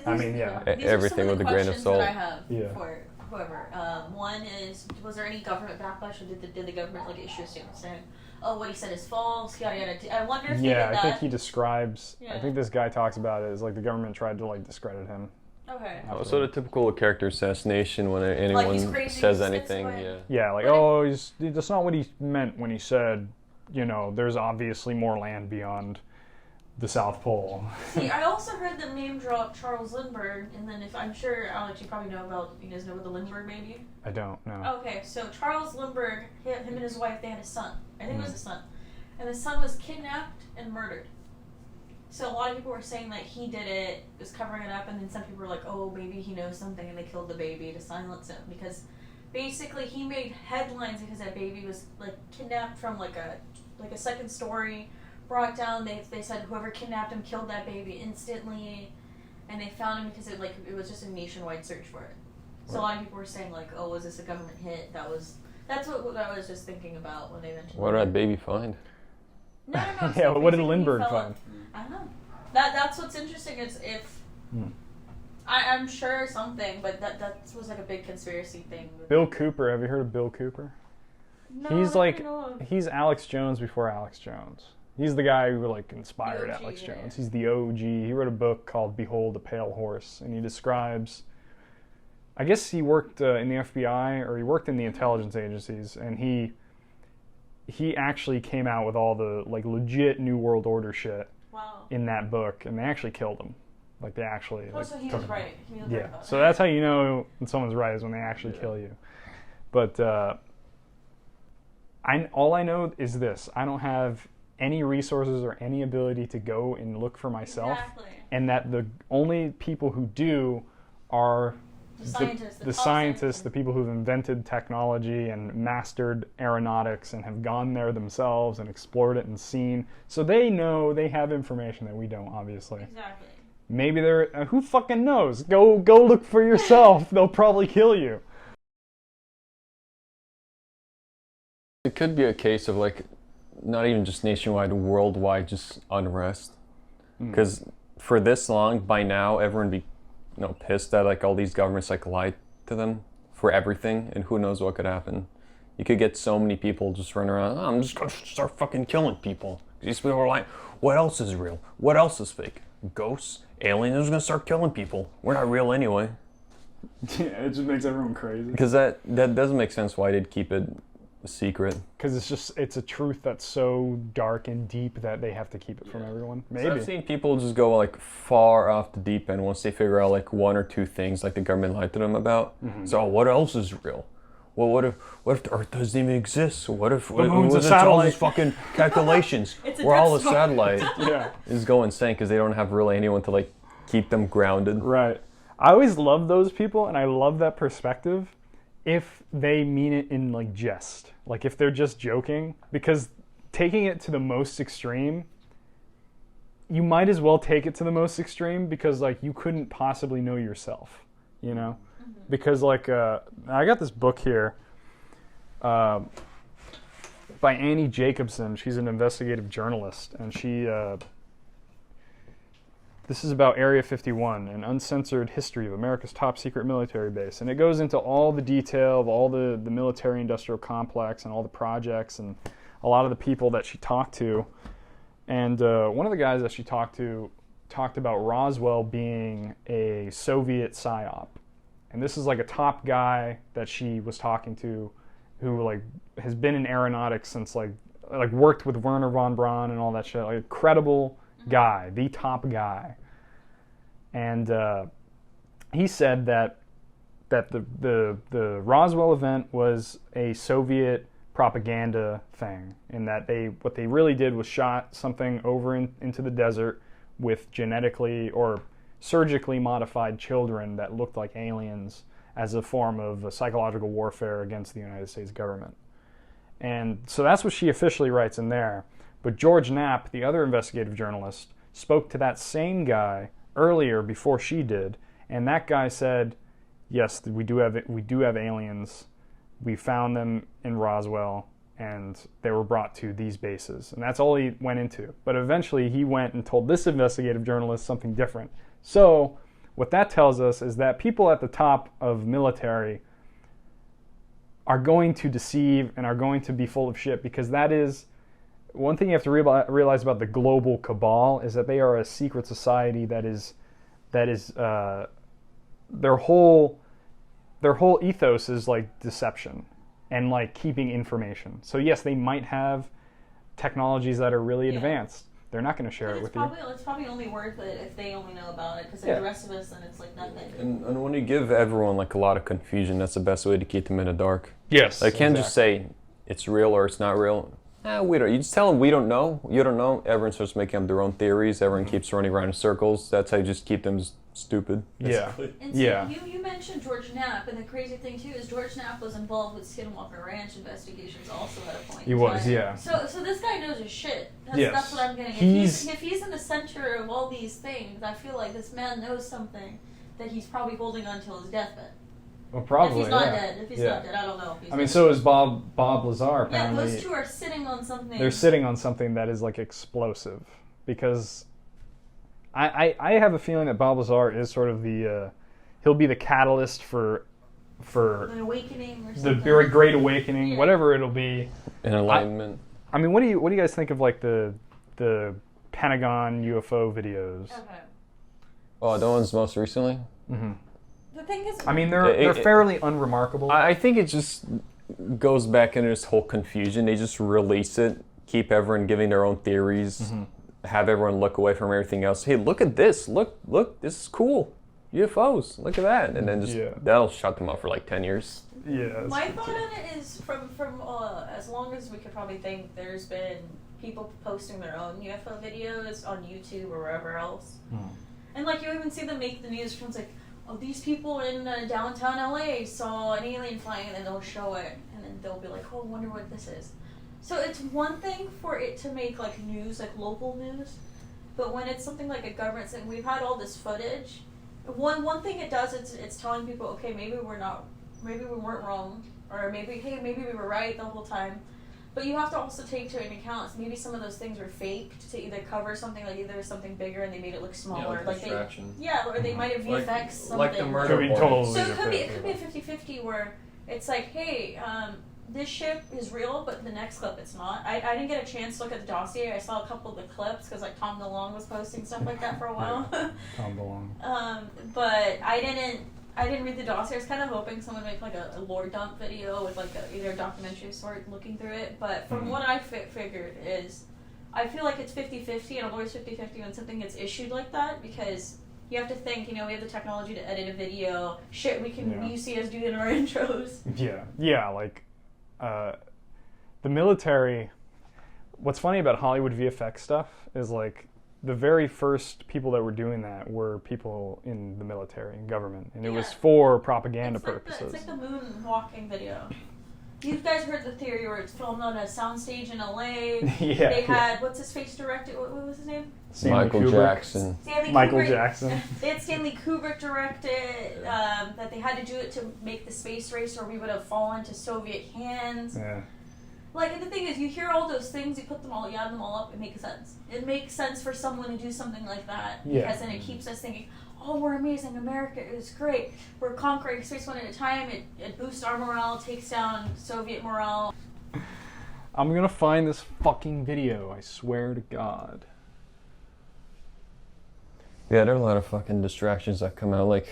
Speaker 1: I mean, yeah.
Speaker 3: Everything with a grain of salt.
Speaker 2: That I have for whoever. One is, was there any government backlash, or did the government like issue a statement saying, oh, what he said is false, yada yada. I wonder if
Speaker 1: Yeah,
Speaker 2: they did
Speaker 1: I think
Speaker 2: that.
Speaker 1: he describes.
Speaker 2: Yeah.
Speaker 1: I think this guy talks about it as like the government tried to like discredit him.
Speaker 2: Okay.
Speaker 3: So the typical character assassination when anyone
Speaker 2: he's crazy,
Speaker 3: says
Speaker 2: he sticks
Speaker 3: anything,
Speaker 2: away.
Speaker 3: yeah.
Speaker 1: Yeah, like, oh, that's not what he meant when he said, you know, there's obviously more land beyond the South Pole.
Speaker 2: See, I also heard them name drop Charles Lindbergh, and then I'm sure, Alex, you probably know about, you guys know about the Lindbergh baby?
Speaker 1: I don't know.
Speaker 2: Okay, so Charles Lindbergh, him and his wife, they had a son. I think it was a son. And the son was kidnapped and murdered. So a lot of people were saying that he did it, was covering it up, and then some people were like, oh, maybe he knows something, and they killed the baby to silence him. Because basically he made headlines because that baby was like kidnapped from like a second story, brought down. They said whoever kidnapped him killed that baby instantly, and they found him because it was just a nationwide search for it. So a lot of people were saying like, oh, was this a government hit? That's what I was just thinking about when they mentioned.
Speaker 3: What did that baby find?
Speaker 2: No.
Speaker 1: Yeah,
Speaker 2: So
Speaker 1: what did
Speaker 2: basically
Speaker 1: Lindbergh
Speaker 2: he fell-
Speaker 1: find?
Speaker 2: I don't know. That's what's interesting is if I'm sure something, but that was like a big conspiracy thing.
Speaker 1: Bill Cooper, have you heard of Bill Cooper?
Speaker 2: No,
Speaker 1: He's
Speaker 2: I
Speaker 1: like,
Speaker 2: don't know of-
Speaker 1: he's Alex Jones before Alex Jones. He's the guy who like inspired
Speaker 2: The OG,
Speaker 1: Alex
Speaker 2: yeah.
Speaker 1: Jones. He's the OG. He wrote a book called Behold a Pale Horse, and he describes, I guess he worked in the FBI or he worked in the intelligence agencies, and he actually came out with all the like legit New World Order shit in that book, and they actually killed him. Like they actually.
Speaker 2: Oh,
Speaker 1: like,
Speaker 2: so he
Speaker 1: took
Speaker 2: was
Speaker 1: him.
Speaker 2: right. He was
Speaker 1: Yeah.
Speaker 2: right about
Speaker 1: So
Speaker 2: that.
Speaker 1: that's how you know when someone's right is when they actually kill you. But all I know is this: I don't have any resources or any ability to go and look for myself, and that the only people who do are the scientists, the people who've invented technology and mastered aeronautics and have gone there themselves and explored it and seen. So they know, they have information that we don't, obviously.
Speaker 2: Exactly.
Speaker 1: Maybe they're, who fucking knows? Go look for yourself. They'll probably kill you.
Speaker 3: It could be a case of like, not even just nationwide, worldwide, just unrest. Because for this long, by now, everyone would be pissed that like all these governments like lied to them for everything, and who knows what could happen. You could get so many people just running around, oh, I'm just gonna start fucking killing people. These people are like, what else is real? What else is fake? Ghosts? Aliens? Are gonna start killing people. We're not real anyway.
Speaker 1: Yeah, it just makes everyone crazy.
Speaker 3: Because that doesn't make sense why they'd keep it a secret.
Speaker 1: Because it's a truth that's so dark and deep that they have to keep it from everyone. Maybe.
Speaker 3: So I've seen people just go like far off the deep end once they figure out like one or two things like the government lied to them about. So what else is real? Well, what if the Earth doesn't even exist? What if
Speaker 1: moon's a
Speaker 3: it's all
Speaker 1: satellite?
Speaker 3: these fucking calculations? We're all a satellite.
Speaker 1: Yeah.
Speaker 3: Is go insane because they don't have really anyone to like keep them grounded.
Speaker 1: Right. I always love those people, and I love that perspective if they mean it in like jest. Like if they're just joking, because taking it to the most extreme, you might as well take it to the most extreme because like you couldn't possibly know yourself, you know? Because like I got this book here by Annie Jacobson. She's an investigative journalist, and she this is about Area 51, an uncensored history of America's top secret military base. And it goes into all the detail of all the military-industrial complex and all the projects and a lot of the people that she talked to. And one of the guys that she talked to talked about Roswell being a Soviet psyop. And this is like a top guy that she was talking to who like has been in aeronautics since like worked with Werner von Braun and all that shit. Like a credible guy, the top guy. And he said that the Roswell event was a Soviet propaganda thing, and that what they really did was shot something over into the desert with genetically or surgically modified children that looked like aliens as a form of psychological warfare against the United States government. And so that's what she officially writes in there. But George Knapp, the other investigative journalist, spoke to that same guy earlier before she did, and that guy said, yes, we do have aliens. We found them in Roswell, and they were brought to these bases. And that's all he went into. But eventually he went and told this investigative journalist something different. So what that tells us is that people at the top of military are going to deceive and are going to be full of shit, because that is one thing you have to realize about the global cabal is that they are a secret society that is their whole ethos is like deception and like keeping information. So yes, they might have technologies that are really advanced. They're not going to share it with you.
Speaker 2: It's probably only worth it if they only know about it, because the rest of us, then it's like nothing.
Speaker 3: And when you give everyone like a lot of confusion, that's the best way to keep them in the dark.
Speaker 1: Yes.
Speaker 3: They can't just say it's real or it's not real. We don't. You just tell them we don't know. You don't know. Everyone starts making up their own theories. Everyone keeps running around in circles. That's how you just keep them stupid.
Speaker 4: Basically.
Speaker 2: And so you mentioned George Knapp, and the crazy thing too is George Knapp was involved with Skinwalker Ranch investigations also at a point.
Speaker 1: He was, yeah.
Speaker 2: So this guy knows his shit. That's what I'm getting. If he's in the center of all these things, I feel like this man knows something that he's probably holding on till his deathbed.
Speaker 1: Well, probably.
Speaker 2: If he's not dead, I don't know.
Speaker 1: I mean, so is Bob Lazar. Apparently,
Speaker 2: those two are sitting on something.
Speaker 1: They're sitting on something that is like explosive, because I have a feeling that Bob Lazar is sort of the he'll be the catalyst for
Speaker 2: an awakening or something.
Speaker 1: The very great awakening, whatever it'll be.
Speaker 3: An enlightenment.
Speaker 1: I mean, what do you guys think of like the Pentagon UFO videos?
Speaker 2: Okay.
Speaker 3: Oh, the ones most recently.
Speaker 1: Mm-hmm.
Speaker 2: The thing is,
Speaker 1: I mean, they're fairly unremarkable.
Speaker 3: I think it just goes back into this whole confusion. They just release it, keep everyone giving their own theories, have everyone look away from everything else. Hey, look at this! Look! This is cool. UFOs. Look at that, and then just that'll shut them up for like 10 years.
Speaker 1: Yeah.
Speaker 2: My thought on it is from as long as we could probably think, there's been people posting their own UFO videos on YouTube or wherever else, and like you even see them make the news from like, oh, these people in downtown LA saw an alien flying, and then they'll show it, and then they'll be like, oh, I wonder what this is. So it's one thing for it to make like news, like local news, but when it's something like a government thing, we've had all this footage. One thing it does, it's telling people, okay, maybe we weren't wrong, or maybe we were right the whole time. But you have to also take into account maybe some of those things were faked to either cover something, like either something bigger and they made it look smaller,
Speaker 4: like distraction.
Speaker 2: or they might have VFX something.
Speaker 4: Like the murder
Speaker 1: could be totally
Speaker 2: So it could be a 50-50 where it's like, hey, this ship is real, but the next clip it's not. I didn't get a chance to look at the dossier. I saw a couple of the clips because like Tom DeLonge was posting stuff like that for a while.
Speaker 1: Tom DeLonge.
Speaker 2: But I didn't read the dossier. I was kind of hoping someone would make like a lore dump video with like either a documentary of sort looking through it. But from what I figured is, I feel like it's 50-50, and I'm always 50-50 when something gets issued like that, because you have to think, we have the technology to edit a video. Shit, you see us do in our intros.
Speaker 1: Yeah, like the military. What's funny about Hollywood VFX stuff is like the very first people that were doing that were people in the military and government, and it was for propaganda purposes.
Speaker 2: It's like the moon walking video. You guys heard the theory where it's filmed on a soundstage in LA. They had what's his face directed? What was his name?
Speaker 3: Michael Jackson.
Speaker 1: Michael Jackson.
Speaker 2: They had Stanley Kubrick direct it. That they had to do it to make the space race, or we would have fallen to Soviet hands.
Speaker 1: Yeah.
Speaker 2: Like, and the thing is, you hear all those things, you add them all up, it makes sense. It makes sense for someone to do something like that, because then it keeps us thinking, oh, we're amazing, America is great, we're conquering space one at a time, it boosts our morale, takes down Soviet morale.
Speaker 1: I'm gonna find this fucking video, I swear to God.
Speaker 3: Yeah, there are a lot of fucking distractions that come out, like,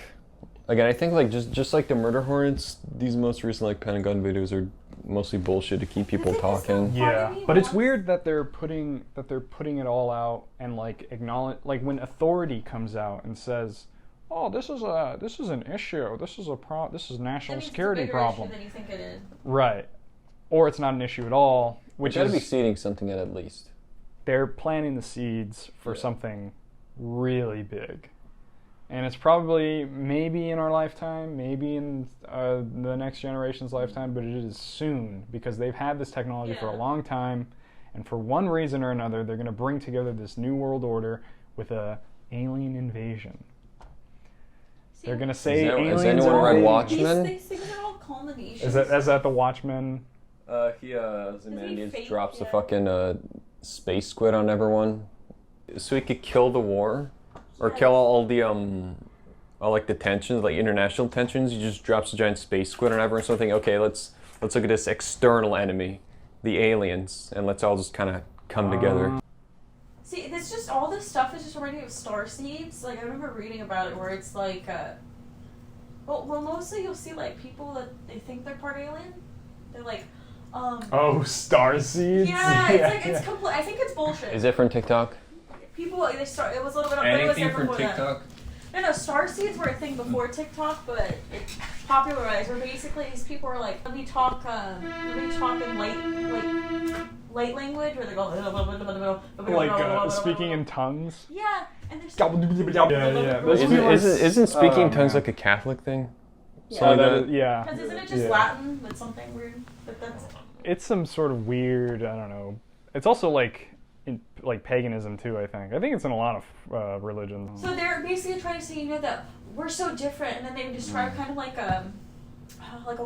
Speaker 3: again, I think like just like the murder hornets, these most recent like Pentagon videos are mostly bullshit to keep people talking.
Speaker 1: Yeah, but it's weird that they're putting it all out and like acknowledge, like when authority comes out and says, "Oh, this is an issue. This is a national security problem."
Speaker 2: Than you think it is.
Speaker 1: Right, or it's not an issue at all, which is
Speaker 3: be seeding something at least.
Speaker 1: They're planting the seeds for something really big. And it's probably maybe in our lifetime, maybe in the next generation's lifetime, but it is soon, because they've had this technology for a long time, and for one reason or another, they're going to bring together this new world order with a alien invasion. They're going to say aliens.
Speaker 3: Has anyone read Watchmen?
Speaker 2: These things are all culminations.
Speaker 1: Is that the Watchmen?
Speaker 3: Ozymandias drops the fucking space squid on everyone, so he could kill the war. Or kill all like the tensions, like international tensions. He just drops a giant space squid on everyone. So I think, okay, let's look at this external enemy, the aliens, and let's all just kind of come together.
Speaker 2: See, it's just all this stuff is just reminding me of star seeds. Like I remember reading about it where it's like, well, mostly you'll see like people that they think they're part alien. They're like,
Speaker 1: oh, star seeds.
Speaker 2: Yeah, it's like it's complete. I think it's bullshit.
Speaker 3: Is it from TikTok?
Speaker 2: People they start. It was a little bit.
Speaker 4: Anything
Speaker 2: from
Speaker 4: TikTok?
Speaker 2: No, star seeds were a thing before TikTok, but it popularized. Where basically these people are like, let me talk in light language, where they go
Speaker 1: like speaking in tongues.
Speaker 2: Yeah, and there's
Speaker 1: yeah.
Speaker 3: Isn't speaking in tongues like a Catholic thing?
Speaker 2: Yeah.
Speaker 3: So that,
Speaker 1: yeah.
Speaker 2: Because isn't it just Latin with something weird? But that's.
Speaker 1: It's some sort of weird. I don't know. It's also like paganism too. I think it's in a lot of religions.
Speaker 2: So they're basically trying to say, you know, that we're so different, and then they describe kind of like a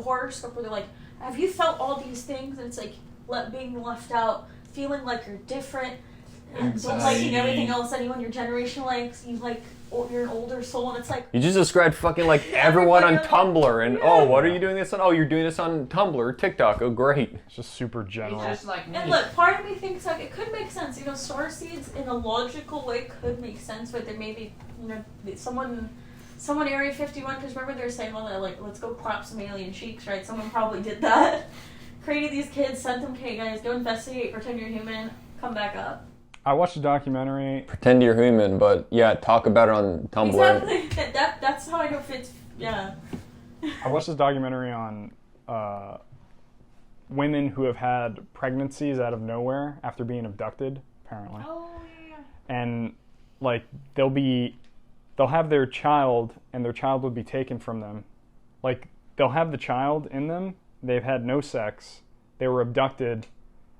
Speaker 2: horoscope where they're like, have you felt all these things? And it's like being left out, feeling like you're different, and don't liking everything else anyone your generation likes. You like you're an older soul, and it's like
Speaker 3: you just described fucking like everyone on Tumblr, and oh, what are you doing this on? Oh, you're doing this on Tumblr, TikTok. Oh, great.
Speaker 1: It's just super general.
Speaker 11: It's just like me.
Speaker 2: And look, part of me thinks like it could make sense. You know, star seeds in a logical way could make sense, but there may be, you know, someone Area 51, because remember they were saying, well, like, let's go crop some alien cheeks, right? Someone probably did that. Created these kids, sent them, okay, guys, go investigate, pretend you're human, come back up.
Speaker 1: I watched a documentary.
Speaker 3: Pretend you're human, but yeah, talk about it on Tumblr.
Speaker 2: Exactly. That's how I know if it's, yeah.
Speaker 1: I watched this documentary on women who have had pregnancies out of nowhere after being abducted, apparently.
Speaker 2: Oh, yeah.
Speaker 1: And, like, they'll have their child, and their child would be taken from them. Like, they'll have the child in them, they've had no sex, they were abducted,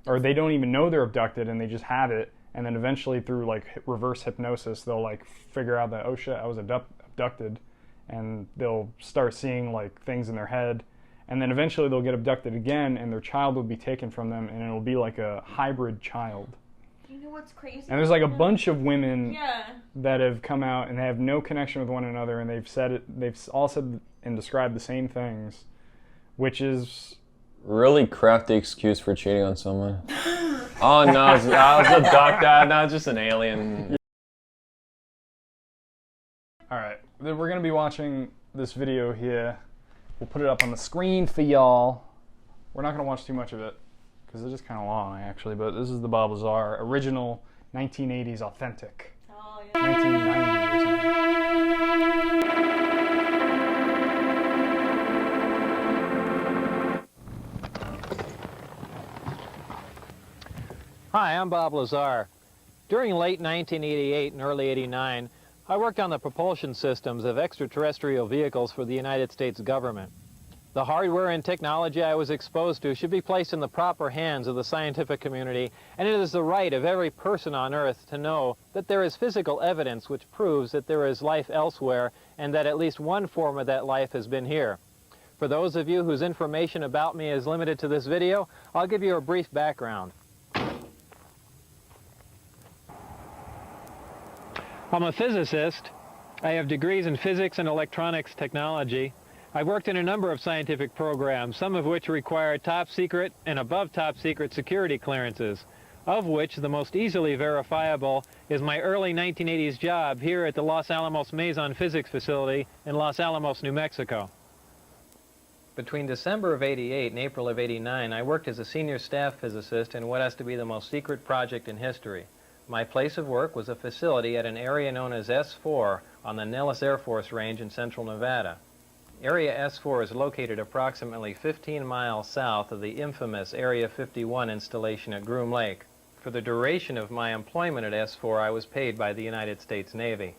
Speaker 1: or they don't even know they're abducted, and they just have it, and then eventually through, like, reverse hypnosis, they'll, like, figure out that, oh shit, I was abducted, and they'll start seeing, like, things in their head, and then eventually they'll get abducted again, and their child will be taken from them, and it'll be like a hybrid child.
Speaker 2: You know what's crazy?
Speaker 1: And there's like a bunch of women
Speaker 2: yeah.
Speaker 1: that have come out and they have no connection with one another, and they've all said and described the same things, which is
Speaker 3: really crafty excuse for cheating on someone. Oh no, I was abducted. No, it's just an alien.
Speaker 1: All right, we're gonna be watching this video here. We'll put it up on the screen for y'all. We're not gonna watch too much of it because it is kind of long, actually. But this is the Bob Lazar original 1980s authentic.
Speaker 2: Oh, yeah.
Speaker 1: 1990 or something.
Speaker 12: Hi, I'm Bob Lazar. During late 1988 and early 89, I worked on the propulsion systems of extraterrestrial vehicles for the United States government. The hardware and technology I was exposed to should be placed in the proper hands of the scientific community, and it is the right of every person on Earth to know that there is physical evidence which proves that there is life elsewhere and that at least one form of that life has been here. For those of you whose information about me is limited to this video, I'll give you a brief background. I'm a physicist. I have degrees in physics and electronics technology. I've worked in a number of scientific programs, some of which require top secret and above top secret security clearances, of which the most easily verifiable is my early 1980s job here at the Los Alamos Mason Physics Facility in Los Alamos, New Mexico. Between December of '88 and April of '89, I worked as a senior staff physicist in what has to be the most secret project in history. My place of work was a facility at an area known as S4 on the Nellis Air Force Range in central Nevada. Area S4 is located approximately 15 miles south of the infamous Area 51 installation at Groom Lake. For the duration of my employment at S4, I was paid by the United States Navy.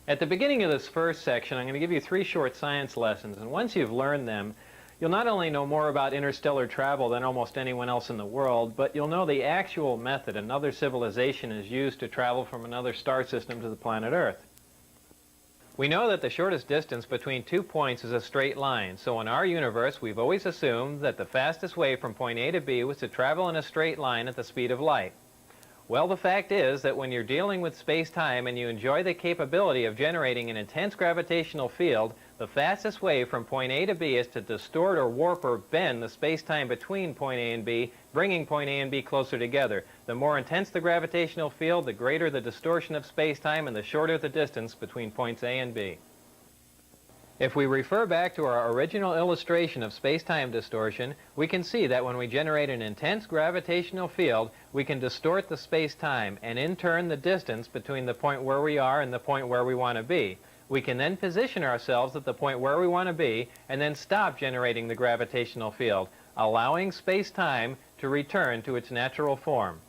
Speaker 12: At the beginning of this first section, I'm going to give you 3 short science lessons, and once you've learned them, you'll not only know more about interstellar travel than almost anyone else in the world, but you'll know the actual method another civilization is used to travel from another star system to the planet Earth. We know that the shortest distance between 2 points is a straight line, so in our universe we've always assumed that the fastest way from point A to B was to travel in a straight line at the speed of light. Well, the fact is that when you're dealing with space-time and you enjoy the capability of generating an intense gravitational field, the fastest way from point A to B is to distort or warp or bend the space-time between point A and B, bringing point A and B closer together. The more intense the gravitational field, the greater the distortion of space-time and the shorter the distance between points A and B. If we refer back to our original illustration of space-time distortion, we can see that when we generate an intense gravitational field, we can distort the space-time and in turn the distance between the point where we are and the point where we want to be. We can then position ourselves at the point where we want to be and then stop generating the gravitational field, allowing space-time to return to its natural form.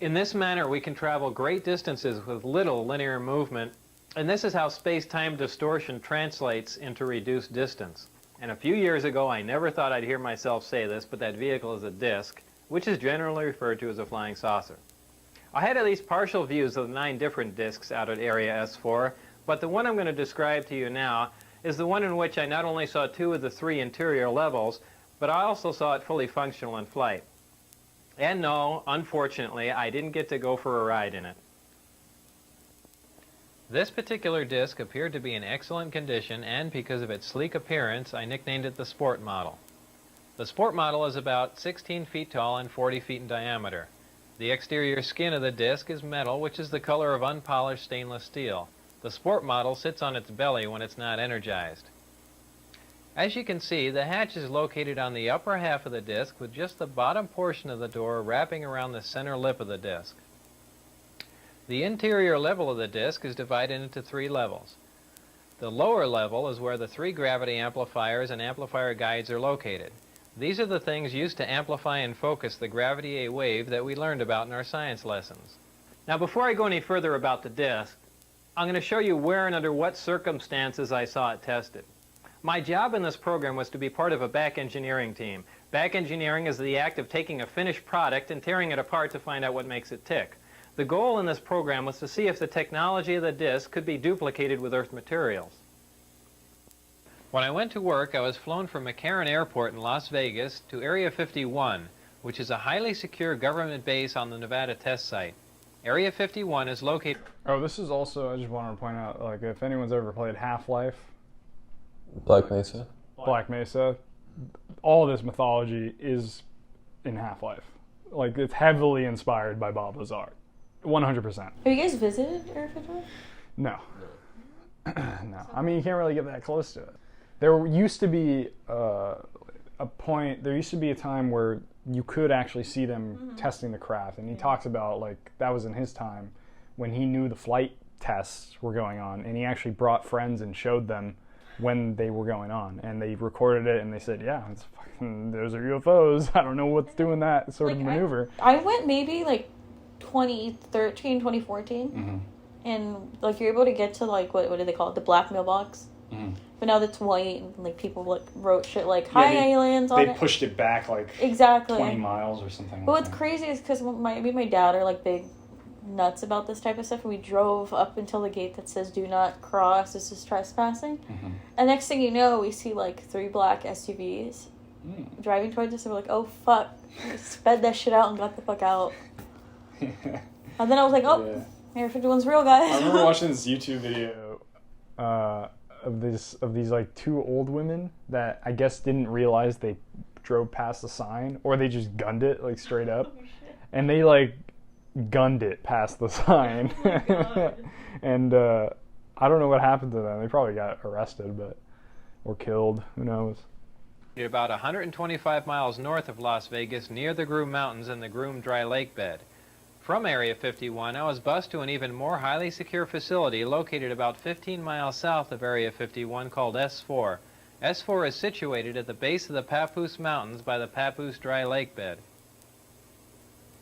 Speaker 12: In this manner, we can travel great distances with little linear movement. And this is how space-time distortion translates into reduced distance. And a few years ago, I never thought I'd hear myself say this, but that vehicle is a disk, which is generally referred to as a flying saucer. I had at least partial views of the 9 different disks out at Area S4, but the one I'm going to describe to you now is the one in which I not only saw 2 of the 3 interior levels, but I also saw it fully functional in flight. And no, unfortunately, I didn't get to go for a ride in it. This particular disc appeared to be in excellent condition, and because of its sleek appearance, I nicknamed it the Sport Model. The Sport Model is about 16 feet tall and 40 feet in diameter. The exterior skin of the disc is metal, which is the color of unpolished stainless steel. The Sport Model sits on its belly when it's not energized. As you can see, the hatch is located on the upper half of the disc with just the bottom portion of the door wrapping around the center lip of the disc. The interior level of the disc is divided into 3 levels. The lower level is where the 3 gravity amplifiers and amplifier guides are located. These are the things used to amplify and focus the gravity A wave that we learned about in our science lessons. Now, before I go any further about the disc, I'm going to show you where and under what circumstances I saw it tested. My job in this program was to be part of a back engineering team. Back engineering is the act of taking a finished product and tearing it apart to find out what makes it tick. The goal in this program was to see if the technology of the disc could be duplicated with Earth materials. When I went to work, I was flown from McCarran Airport in Las Vegas to Area 51, which is a highly secure government base on the Nevada test site. Area 51 is located...
Speaker 1: Oh, this is also, I just wanted to point out, like, if anyone's ever played Half-Life...
Speaker 3: Black Mesa?
Speaker 1: Black Mesa. All this mythology is in Half-Life. Like, it's heavily inspired by Bob Lazar. 100%.
Speaker 2: Have you guys visited Area 51?
Speaker 1: No. No. I mean, you can't really get that close to it. There used to be there used to be a time where you could actually see them testing the craft, and he talks about, like, that was in his time when he knew the flight tests were going on, and he actually brought friends and showed them when they were going on, and they recorded it, and they said, yeah, it's fucking, those are UFOs. I don't know what's doing that sort of maneuver.
Speaker 2: I went maybe like 2013, 2014, and like you're able to get to, like, what do they call it, the black mailbox, but now that's white, and like people like wrote shit like "Hi aliens" on it.
Speaker 1: They pushed it back like
Speaker 2: exactly
Speaker 1: 20 miles or something.
Speaker 2: But what's crazy is because me and my dad are like big nuts about this type of stuff, and we drove up until the gate that says "Do not cross. This is trespassing." And next thing you know, we see like 3 black SUVs driving towards us, and we're like, "Oh fuck!" We sped that shit out and got the fuck out. And then I was like, "Oh, Area 51's real, guys."
Speaker 1: I remember watching this YouTube video of these like 2 old women that I guess didn't realize they drove past the sign, or they just gunned it like straight up, and they like gunned it past the sign. And I don't know what happened to them. They probably got arrested, or killed. Who knows?
Speaker 12: About 125 miles north of Las Vegas, near the Groom Mountains and the Groom Dry Lake Bed. From Area 51, I was bused to an even more highly secure facility located about 15 miles south of Area 51 called S4. S4 is situated at the base of the Papoose Mountains by the Papoose Dry Lake Bed.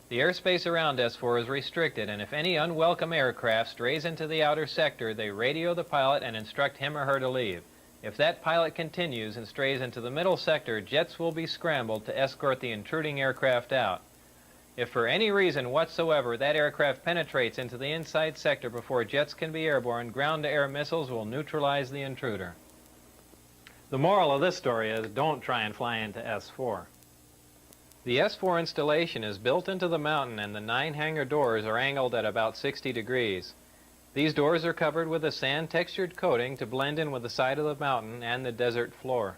Speaker 12: The airspace around S4 is restricted, and if any unwelcome aircraft strays into the outer sector, they radio the pilot and instruct him or her to leave. If that pilot continues and strays into the middle sector, jets will be scrambled to escort the intruding aircraft out. If for any reason whatsoever that aircraft penetrates into the inside sector before jets can be airborne, ground-to-air missiles will neutralize the intruder. The moral of this story is don't try and fly into S4. The S4 installation is built into the mountain and the 9 hangar doors are angled at about 60 degrees. These doors are covered with a sand-textured coating to blend in with the side of the mountain and the desert floor.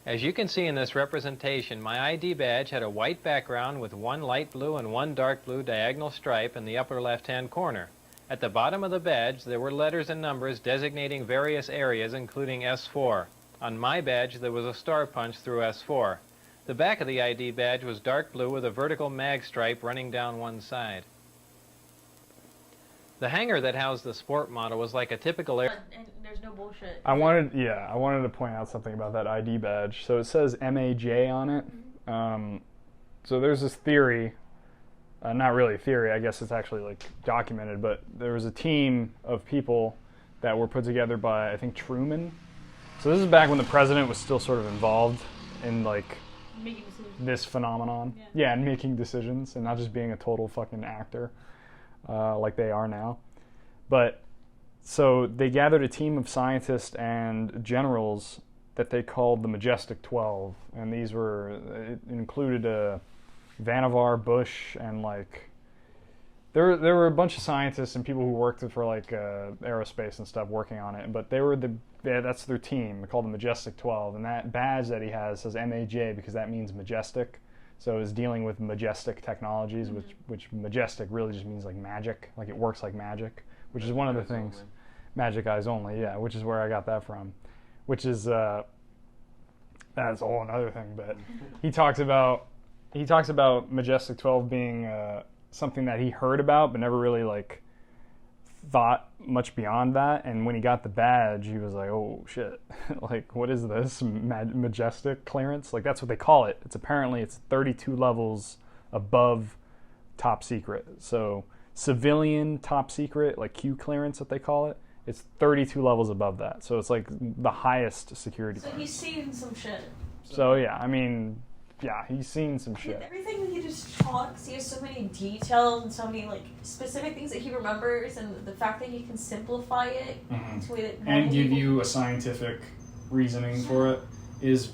Speaker 12: As you can see in this representation, my ID badge had a white background with 1 light blue and 1 dark blue diagonal stripe in the upper left-hand corner. At the bottom of the badge, there were letters and numbers designating various areas, including S4. On my badge, there was a star punch through S4. The back of the ID badge was dark blue with a vertical mag stripe running down one side. The hangar that housed the sport model was like a typical air...
Speaker 2: And there's no bullshit.
Speaker 1: I wanted to point out something about that ID badge. So it says MAJ on it. So there's this theory, not really a theory, I guess it's actually like documented, but there was a team of people that were put together by, I think, Truman. So this is back when the president was still sort of involved in like
Speaker 2: Making decisions.
Speaker 1: this phenomenon. Yeah, and making decisions and not just being a total fucking actor like they are now. But so they gathered a team of scientists and generals that they called the Majestic 12, and these were, it included Vannevar, Bush, and like there were a bunch of scientists and people who worked for like aerospace and stuff working on it, but they were that's their team. They're called the Majestic 12, and that badge that he has says MAJ because that means majestic. So it's dealing with majestic technologies, which majestic really just means like magic, like it works like magic, which is one of the things. Only. Magic eyes only, yeah, which is where I got that from. Which is that's a whole another thing, but he talks about Majestic 12 being something that he heard about but never really like thought much beyond that, and when he got the badge he was like, oh shit, like what is this majestic clearance? Like that's what they call it. It's 32 levels above top secret. So civilian top secret, like Q clearance that they call it, it's 32 levels above that. So it's like the highest security
Speaker 2: So
Speaker 1: clearance.
Speaker 2: he's seen some shit.
Speaker 1: So yeah, I mean, yeah, he's seen some shit.
Speaker 2: Everything that he just talks, he has so many details and so many like specific things that he remembers, and the fact that he can simplify it to a way that
Speaker 1: and give you a scientific reasoning for it is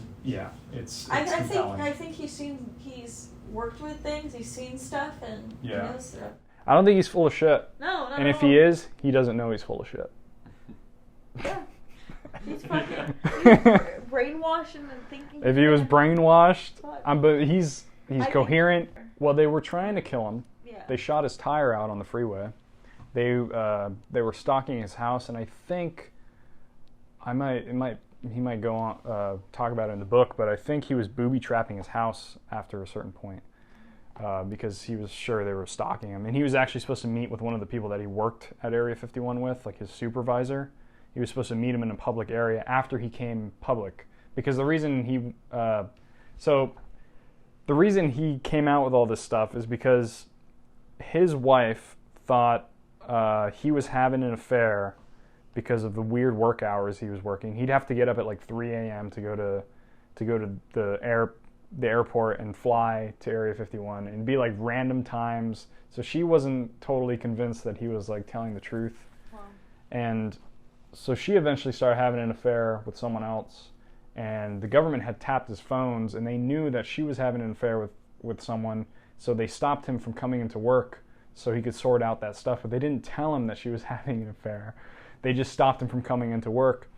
Speaker 1: it's compelling.
Speaker 2: I think he's worked with things, he's seen stuff, and he knows stuff.
Speaker 1: I don't think he's full of shit.
Speaker 2: No, not
Speaker 1: and
Speaker 2: at
Speaker 1: if
Speaker 2: all.
Speaker 1: he is, he doesn't know he's full of shit.
Speaker 2: Yeah. He's fucking brainwashed and thinking.
Speaker 1: If he was brainwashed, but he's coherent. Well, they were trying to kill him.
Speaker 2: Yeah.
Speaker 1: They shot his tire out on the freeway. They were stalking his house, and I think he might go on talk about it in the book, but I think he was booby trapping his house after a certain point because he was sure they were stalking him, and he was actually supposed to meet with one of the people that he worked at Area 51 with, like his supervisor. He was supposed to meet him in a public area after he came public, because the reason he came out with all this stuff is because his wife thought he was having an affair because of the weird work hours he was working. He'd have to get up at like 3 a.m. to go to the airport and fly to Area 51, and be like random times. So she wasn't totally convinced that he was like telling the truth. Wow. And so she eventually started having an affair with someone else, and the government had tapped his phones, and they knew that she was having an affair with someone, so they stopped him from coming into work so he could sort out that stuff, but they didn't tell him that she was having an affair. They just stopped him from coming into work,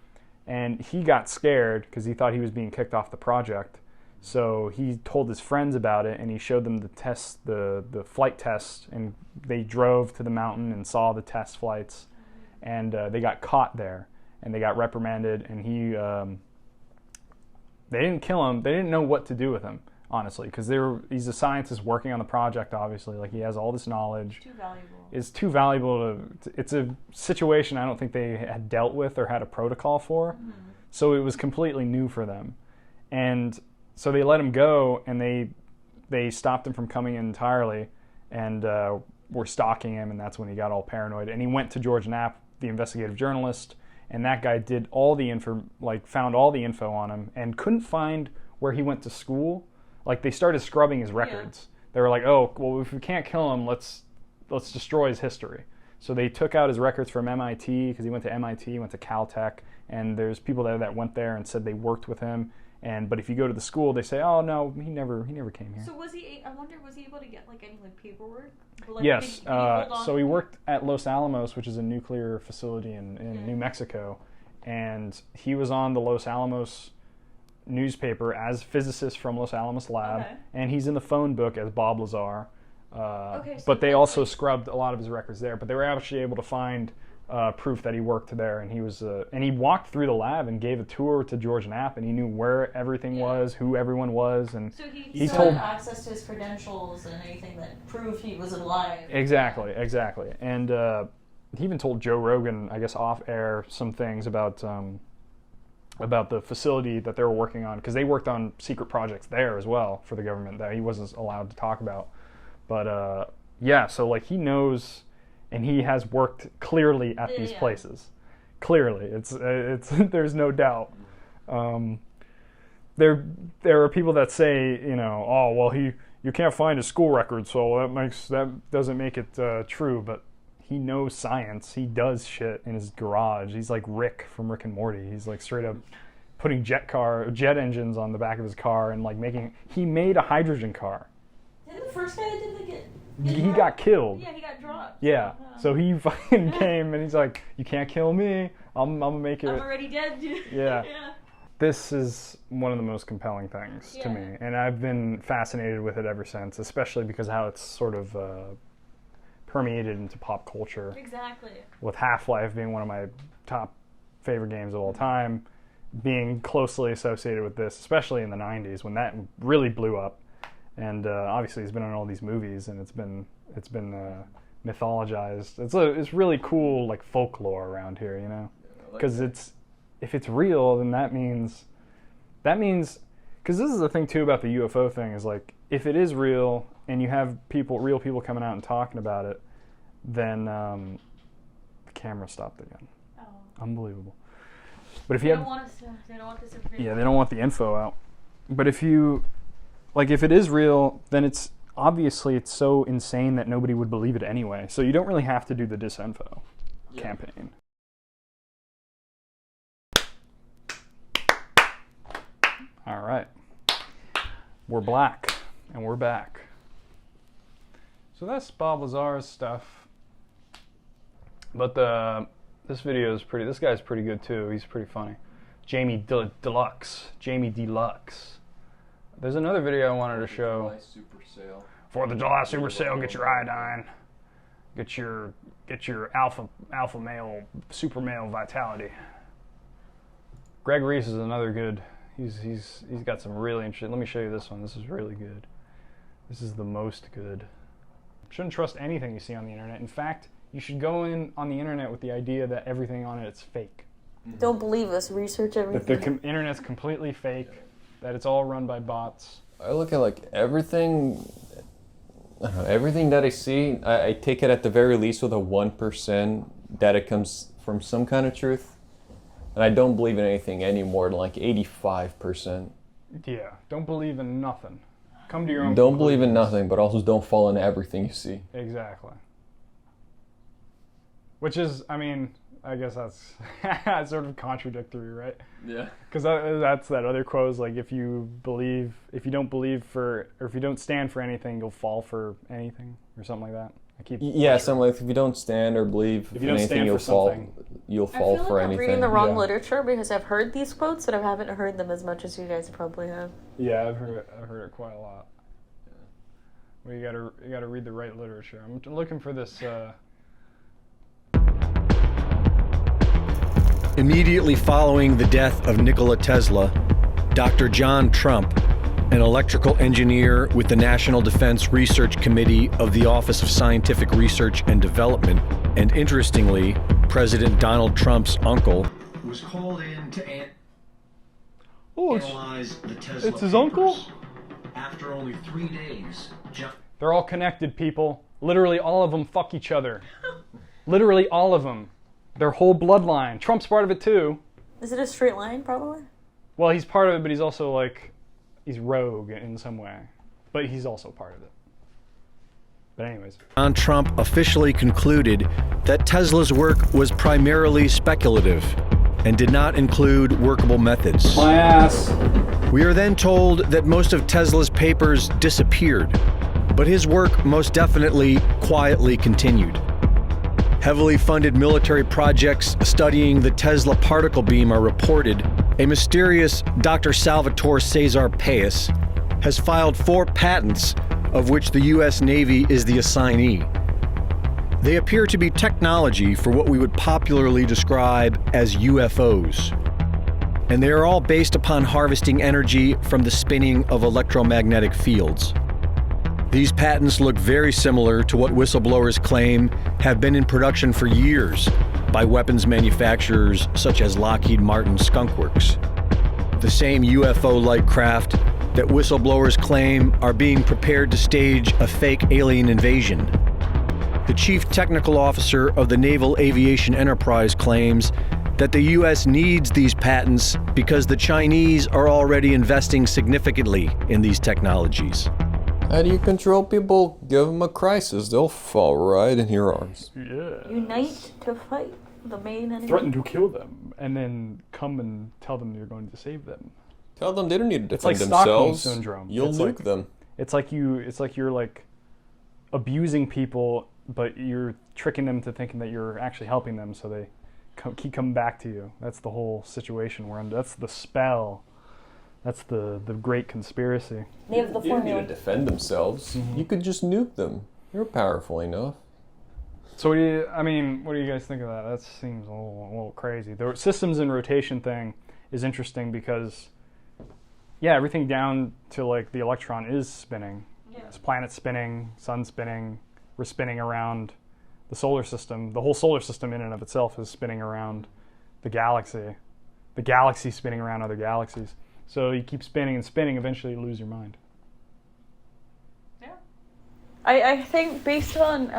Speaker 1: and he got scared because he thought he was being kicked off the project. So he told his friends about it, and he showed them the test, the flight test, and they drove to the mountain and saw the test flights. And they got caught there, and they got reprimanded, and they didn't kill him. They didn't know what to do with him, honestly, because he's a scientist working on the project, obviously. Like, he has all this knowledge.
Speaker 2: Too valuable.
Speaker 1: It's too valuable it's a situation I don't think they had dealt with or had a protocol for. Mm-hmm. So it was completely new for them. And so they let him go, and they stopped him from coming in entirely, and were stalking him, and that's when he got all paranoid. And he went to George Knapp, the investigative journalist, and that guy did all the found all the info on him and couldn't find where he went to school. Like, they started scrubbing his records. Yeah. They were like, oh, well, if we can't kill him, let's destroy his history. So they took out his records from MIT, because he went to MIT, went to Caltech, and there's people there that went there and said they worked with him, But if you go to the school, they say, "Oh no, he never came here."
Speaker 2: So was he? I wonder, was he able to get like any like paperwork? Like,
Speaker 1: Yes.
Speaker 2: did he hold on
Speaker 1: So
Speaker 2: to
Speaker 1: he
Speaker 2: it?
Speaker 1: worked at Los Alamos, which is a nuclear facility in New Mexico, and he was on the Los Alamos newspaper as physicist from Los Alamos lab, and he's in the phone book as Bob Lazar. But they also scrubbed a lot of his records there. But they were actually able to find proof that he worked there, and he was and he walked through the lab and gave a tour to George Knapp, and he knew where everything was, who everyone was, and
Speaker 2: so he still
Speaker 1: told
Speaker 2: had access to his credentials and anything that proved he was alive.
Speaker 1: Exactly. And he even told Joe Rogan, I guess off air, some things about the facility that they were working on, because they worked on secret projects there as well for the government that he wasn't allowed to talk about. But yeah, so like he knows, and he has worked clearly at these places. Clearly, it's there's no doubt. There are people that say, you know, oh well, you can't find his school record, so that doesn't make it true. But he knows science. He does shit in his garage. He's like Rick from Rick and Morty. He's like straight up putting jet engines on the back of his car and like he made a hydrogen car.
Speaker 2: Didn't the first guy that did get
Speaker 1: He got killed.
Speaker 2: Yeah, he got dropped.
Speaker 1: Yeah. So he fucking came and he's like, you can't kill me. I'm gonna make it.
Speaker 2: I'm already dead, dude.
Speaker 1: Yeah. This is one of the most compelling things to me, and I've been fascinated with it ever since, especially because how it's sort of permeated into pop culture.
Speaker 2: Exactly. With
Speaker 1: Half-Life being one of my top favorite games of all time, being closely associated with this, especially in the 90s when that really blew up. And obviously he's been in all these movies, and it's been mythologized. It's really cool, like folklore around here, you know, because if it's real, then that means because this is the thing too about the UFO thing is like if it is real and you have real people coming out and talking about it, then the camera stopped again. Oh. Unbelievable. But if you
Speaker 2: don't want they don't want this information.
Speaker 1: Yeah, they don't want the info out. But if it is real, then it's so insane that nobody would believe it anyway. So you don't really have to do the disinfo campaign. All right. We're black and we're back. So that's Bob Lazar's stuff. But this video is this guy's pretty good too. He's pretty funny. Jamie Deluxe. There's another video I wanted to show. For the July Super Sale, get your iodine, get your alpha male, super male vitality. Greg Reese is another good. He's got some really interesting. Let me show you this one. This is really good. This is the most good. Shouldn't trust anything you see on the internet. In fact, you should go in on the internet with the idea that everything on it's fake.
Speaker 2: Don't believe us. Research everything.
Speaker 1: That the internet's completely fake. That it's all run by bots.
Speaker 3: I look at like everything that I see, I take it at the very least with a 1% that it comes from some kind of truth. And I don't believe in anything any more than like 85%.
Speaker 1: Yeah, don't believe in nothing. Come to your own
Speaker 3: Don't believe in nothing, but also don't fall into everything you see.
Speaker 1: Exactly. Which is, I mean, I guess that's sort of contradictory, right?
Speaker 3: Yeah.
Speaker 1: Because that's that other quote is like, if you don't stand for anything, you'll fall for anything, or something like that.
Speaker 3: Something like if you don't stand or believe in anything, you'll fall for anything.
Speaker 2: I'm reading the wrong literature because I've heard these quotes, but I haven't heard them as much as you guys probably have.
Speaker 1: Yeah, I've heard it quite a lot. Well, you gotta read the right literature. I'm looking for this.
Speaker 11: Immediately following the death of Nikola Tesla, Dr. John Trump, an electrical engineer with the National Defense Research Committee of the Office of Scientific Research and Development, and interestingly, President Donald Trump's uncle,
Speaker 13: was called in to
Speaker 1: analyze the Tesla it's his uncle?
Speaker 13: After only 3 days.
Speaker 1: They're all connected, people. Literally all of them fuck each other. Literally all of them. Their whole bloodline. Trump's part of it too.
Speaker 2: Is it a straight line, probably?
Speaker 1: Well, he's part of it, but he's also like, he's rogue in some way. But he's also part of it. But anyways.
Speaker 11: Donald Trump officially concluded that Tesla's work was primarily speculative, and did not include workable methods.
Speaker 1: My ass.
Speaker 11: We are then told that most of Tesla's papers disappeared, but his work most definitely quietly continued. Heavily funded military projects studying the Tesla particle beam are reported. A mysterious Dr. Salvatore Cesar Paes has filed 4 patents, of which the U.S. Navy is the assignee. They appear to be technology for what we would popularly describe as UFOs. And they are all based upon harvesting energy from the spinning of electromagnetic fields. These patents look very similar to what whistleblowers claim have been in production for years by weapons manufacturers such as Lockheed Martin Skunk Works. The same UFO-like craft that whistleblowers claim are being prepared to stage a fake alien invasion. The chief technical officer of the Naval Aviation Enterprise claims that the U.S. needs these patents because the Chinese are already investing significantly in these technologies.
Speaker 3: How do you control people? Give them a crisis, they'll fall right in your arms.
Speaker 1: Yeah.
Speaker 2: Unite to fight the main enemy.
Speaker 1: Threaten to kill them, and then come and tell them you're going to save them.
Speaker 3: Tell them they don't need to
Speaker 1: It's
Speaker 3: defend
Speaker 1: like Stockholm
Speaker 3: themselves.
Speaker 1: syndrome.
Speaker 3: You'll
Speaker 1: It's
Speaker 3: nuke
Speaker 1: like,
Speaker 3: them.
Speaker 1: It's like you're like abusing people, but you're tricking them to thinking that you're actually helping them, so they keep coming back to you. That's the whole situation we're under. That's the spell. That's the great conspiracy.
Speaker 2: They have the
Speaker 3: You don't need
Speaker 2: formula.
Speaker 3: to defend themselves. You could just nuke them. You're powerful enough.
Speaker 1: So what do you guys think of that? That seems a little crazy. The systems in rotation thing is interesting because, yeah, everything down to like the electron is spinning. Yeah. This planet's spinning, sun's spinning, we're spinning around the solar system. The whole solar system in and of itself is spinning around the galaxy. The galaxy spinning around other galaxies. So you keep spinning and spinning, eventually you lose your mind.
Speaker 2: I think based on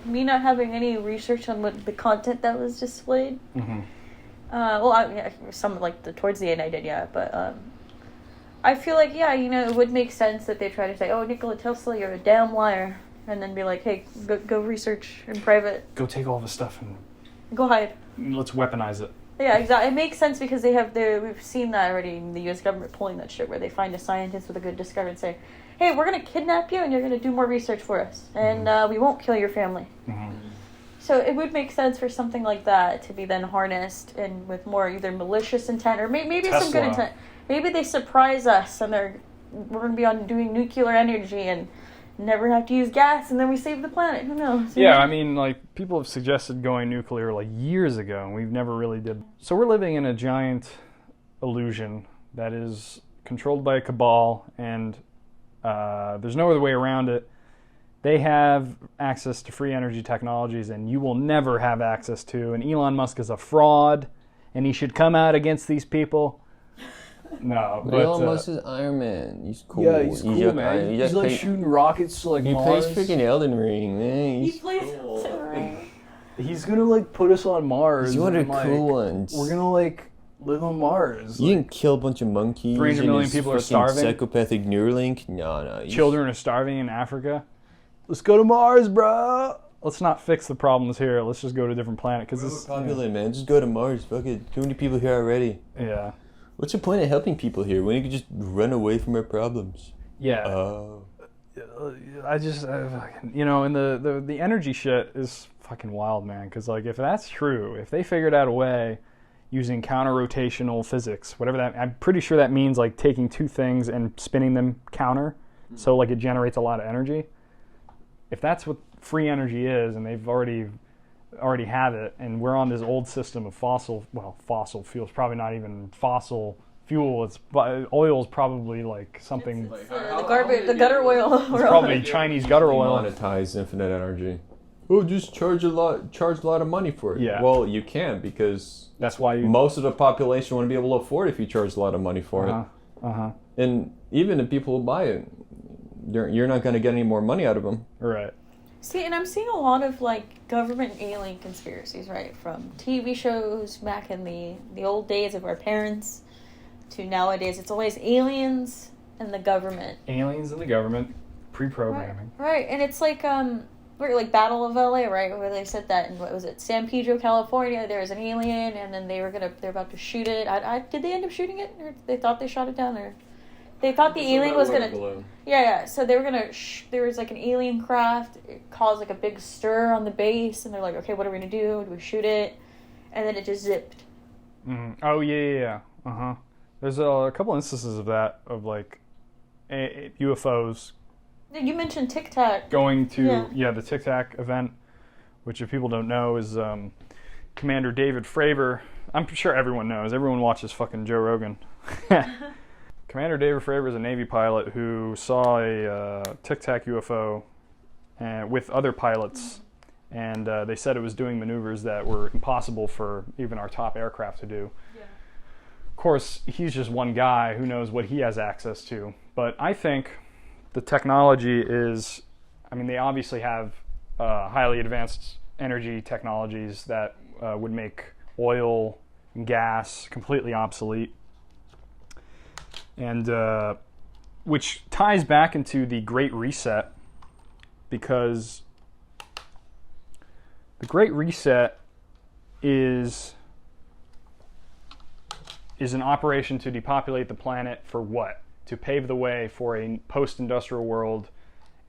Speaker 2: me not having any research on what the content that was displayed, some like towards the end I did, yeah, but I feel like, yeah, it would make sense that they try to say, oh, Nikola Tesla, you're a damn liar, and then be like, hey, go research in private.
Speaker 1: Go take all the stuff and
Speaker 2: Go hide.
Speaker 1: let's weaponize it.
Speaker 2: Yeah, exactly. It makes sense because we've seen that already in the U.S. government pulling that shit where they find a scientist with a good discovery and say, hey, we're going to kidnap you and you're going to do more research for us. And we won't kill your family. So it would make sense for something like that to be then harnessed and with more either malicious intent or maybe some good intent. Maybe they surprise us and we're going to be on doing nuclear energy and never have to use gas and then we save the planet. Who knows?
Speaker 1: Yeah, I mean, like, people have suggested going nuclear like years ago, and we've never really did. So we're living in a giant illusion that is controlled by a cabal, and there's no other way around it. They have access to free energy technologies, and you will never have access to. And Elon Musk is a fraud, and he should come out against these people. No, but
Speaker 3: Elon Musk is Iron Man. He's cool.
Speaker 1: Yeah, he's cool, man. He's like shooting rockets to like Mars.
Speaker 3: He plays freaking Elden Ring, man.
Speaker 2: He plays Elden Ring.
Speaker 1: He's gonna like put us on Mars.
Speaker 3: He's one of the
Speaker 1: like,
Speaker 3: cool ones.
Speaker 1: We're gonna like live on Mars.
Speaker 3: You can kill a bunch of monkeys.
Speaker 1: 300 million people are starving.
Speaker 3: Psychopathic Neuralink. No.
Speaker 1: Children are starving in Africa. Let's go to Mars, bro. Let's not fix the problems here. Let's just go to a different planet because this is
Speaker 3: popular, man. Just go to Mars. Fuck it. Too many people here already.
Speaker 1: Yeah.
Speaker 3: What's the point of helping people here when you can just run away from our problems?
Speaker 1: Yeah. I just, and the energy shit is fucking wild, man. Because like, if that's true, if they figured out a way using counter-rotational physics, whatever that, I'm pretty sure that means like taking two things and spinning them counter, so like it generates a lot of energy. If that's what free energy is, and they've already have it, and we're on this old system of fossil fuels, probably not even fossil fuel. Oil is probably like something.
Speaker 2: The gutter oil.
Speaker 1: It's probably Chinese gutter oil.
Speaker 3: Monetize infinite energy. Oh, just charge a lot of money for it.
Speaker 1: Yeah.
Speaker 3: Well, you can't because
Speaker 1: that's why
Speaker 3: most of the population wouldn't be able to afford it if you charge a lot of money for it. And even the people who buy it, you're not going to get any more money out of them.
Speaker 1: Right.
Speaker 2: See, and I'm seeing a lot of like government alien conspiracies, right? From TV shows back in the old days of our parents to nowadays. It's always aliens and the government.
Speaker 1: Aliens and the government, pre-programming.
Speaker 2: Right. And it's like like Battle of LA, right? Where they said that in, what was it, San Pedro, California, there was an alien, and then they're about to shoot it. Did they end up shooting it, or they thought they shot it down, or they thought the alien was gonna? Yeah. So they were gonna. There was like an alien craft. It caused like a big stir on the base, and they're like, okay, what are we gonna do? Do we shoot it? And then it just zipped.
Speaker 1: Mm-hmm. Oh yeah. There's a couple instances of that, of like UFOs.
Speaker 2: You mentioned Tic Tac.
Speaker 1: Going to the Tic Tac event, which if people don't know is Commander David Fravor. I'm sure everyone knows. Everyone watches fucking Joe Rogan. Commander David Fravor is a Navy pilot who saw a Tic Tac UFO with other pilots, and they said it was doing maneuvers that were impossible for even our top aircraft to do. Of course, he's just one guy who knows what he has access to. But I think the technology is, I mean, they obviously have highly advanced energy technologies that would make oil and gas completely obsolete. And which ties back into the Great Reset, because the Great Reset is an operation to depopulate the planet for what? To pave the way for a post-industrial world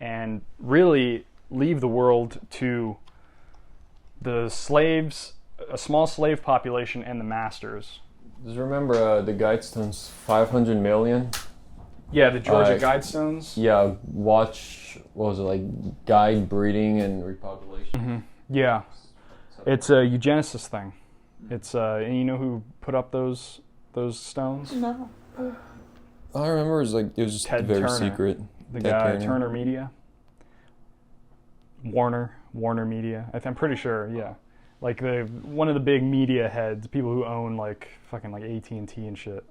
Speaker 1: and really leave the world to the slaves, a small slave population, and the masters.
Speaker 3: Just remember the Guidestones, 500 million?
Speaker 1: Yeah, the Georgia Guidestones.
Speaker 3: Yeah, watch, what was it, like guide breeding and repopulation?
Speaker 1: Mm-hmm. Yeah. It's a eugenicist thing. It's and you know who put up those stones?
Speaker 2: No.
Speaker 3: I remember it was just
Speaker 1: Ted
Speaker 3: very
Speaker 1: Turner,
Speaker 3: secret.
Speaker 1: The
Speaker 3: Ted
Speaker 1: guy,
Speaker 3: Turner.
Speaker 1: Turner Media. Warner Media. I'm pretty sure, yeah. Like one of the big media heads, people who own like fucking like AT&T and shit.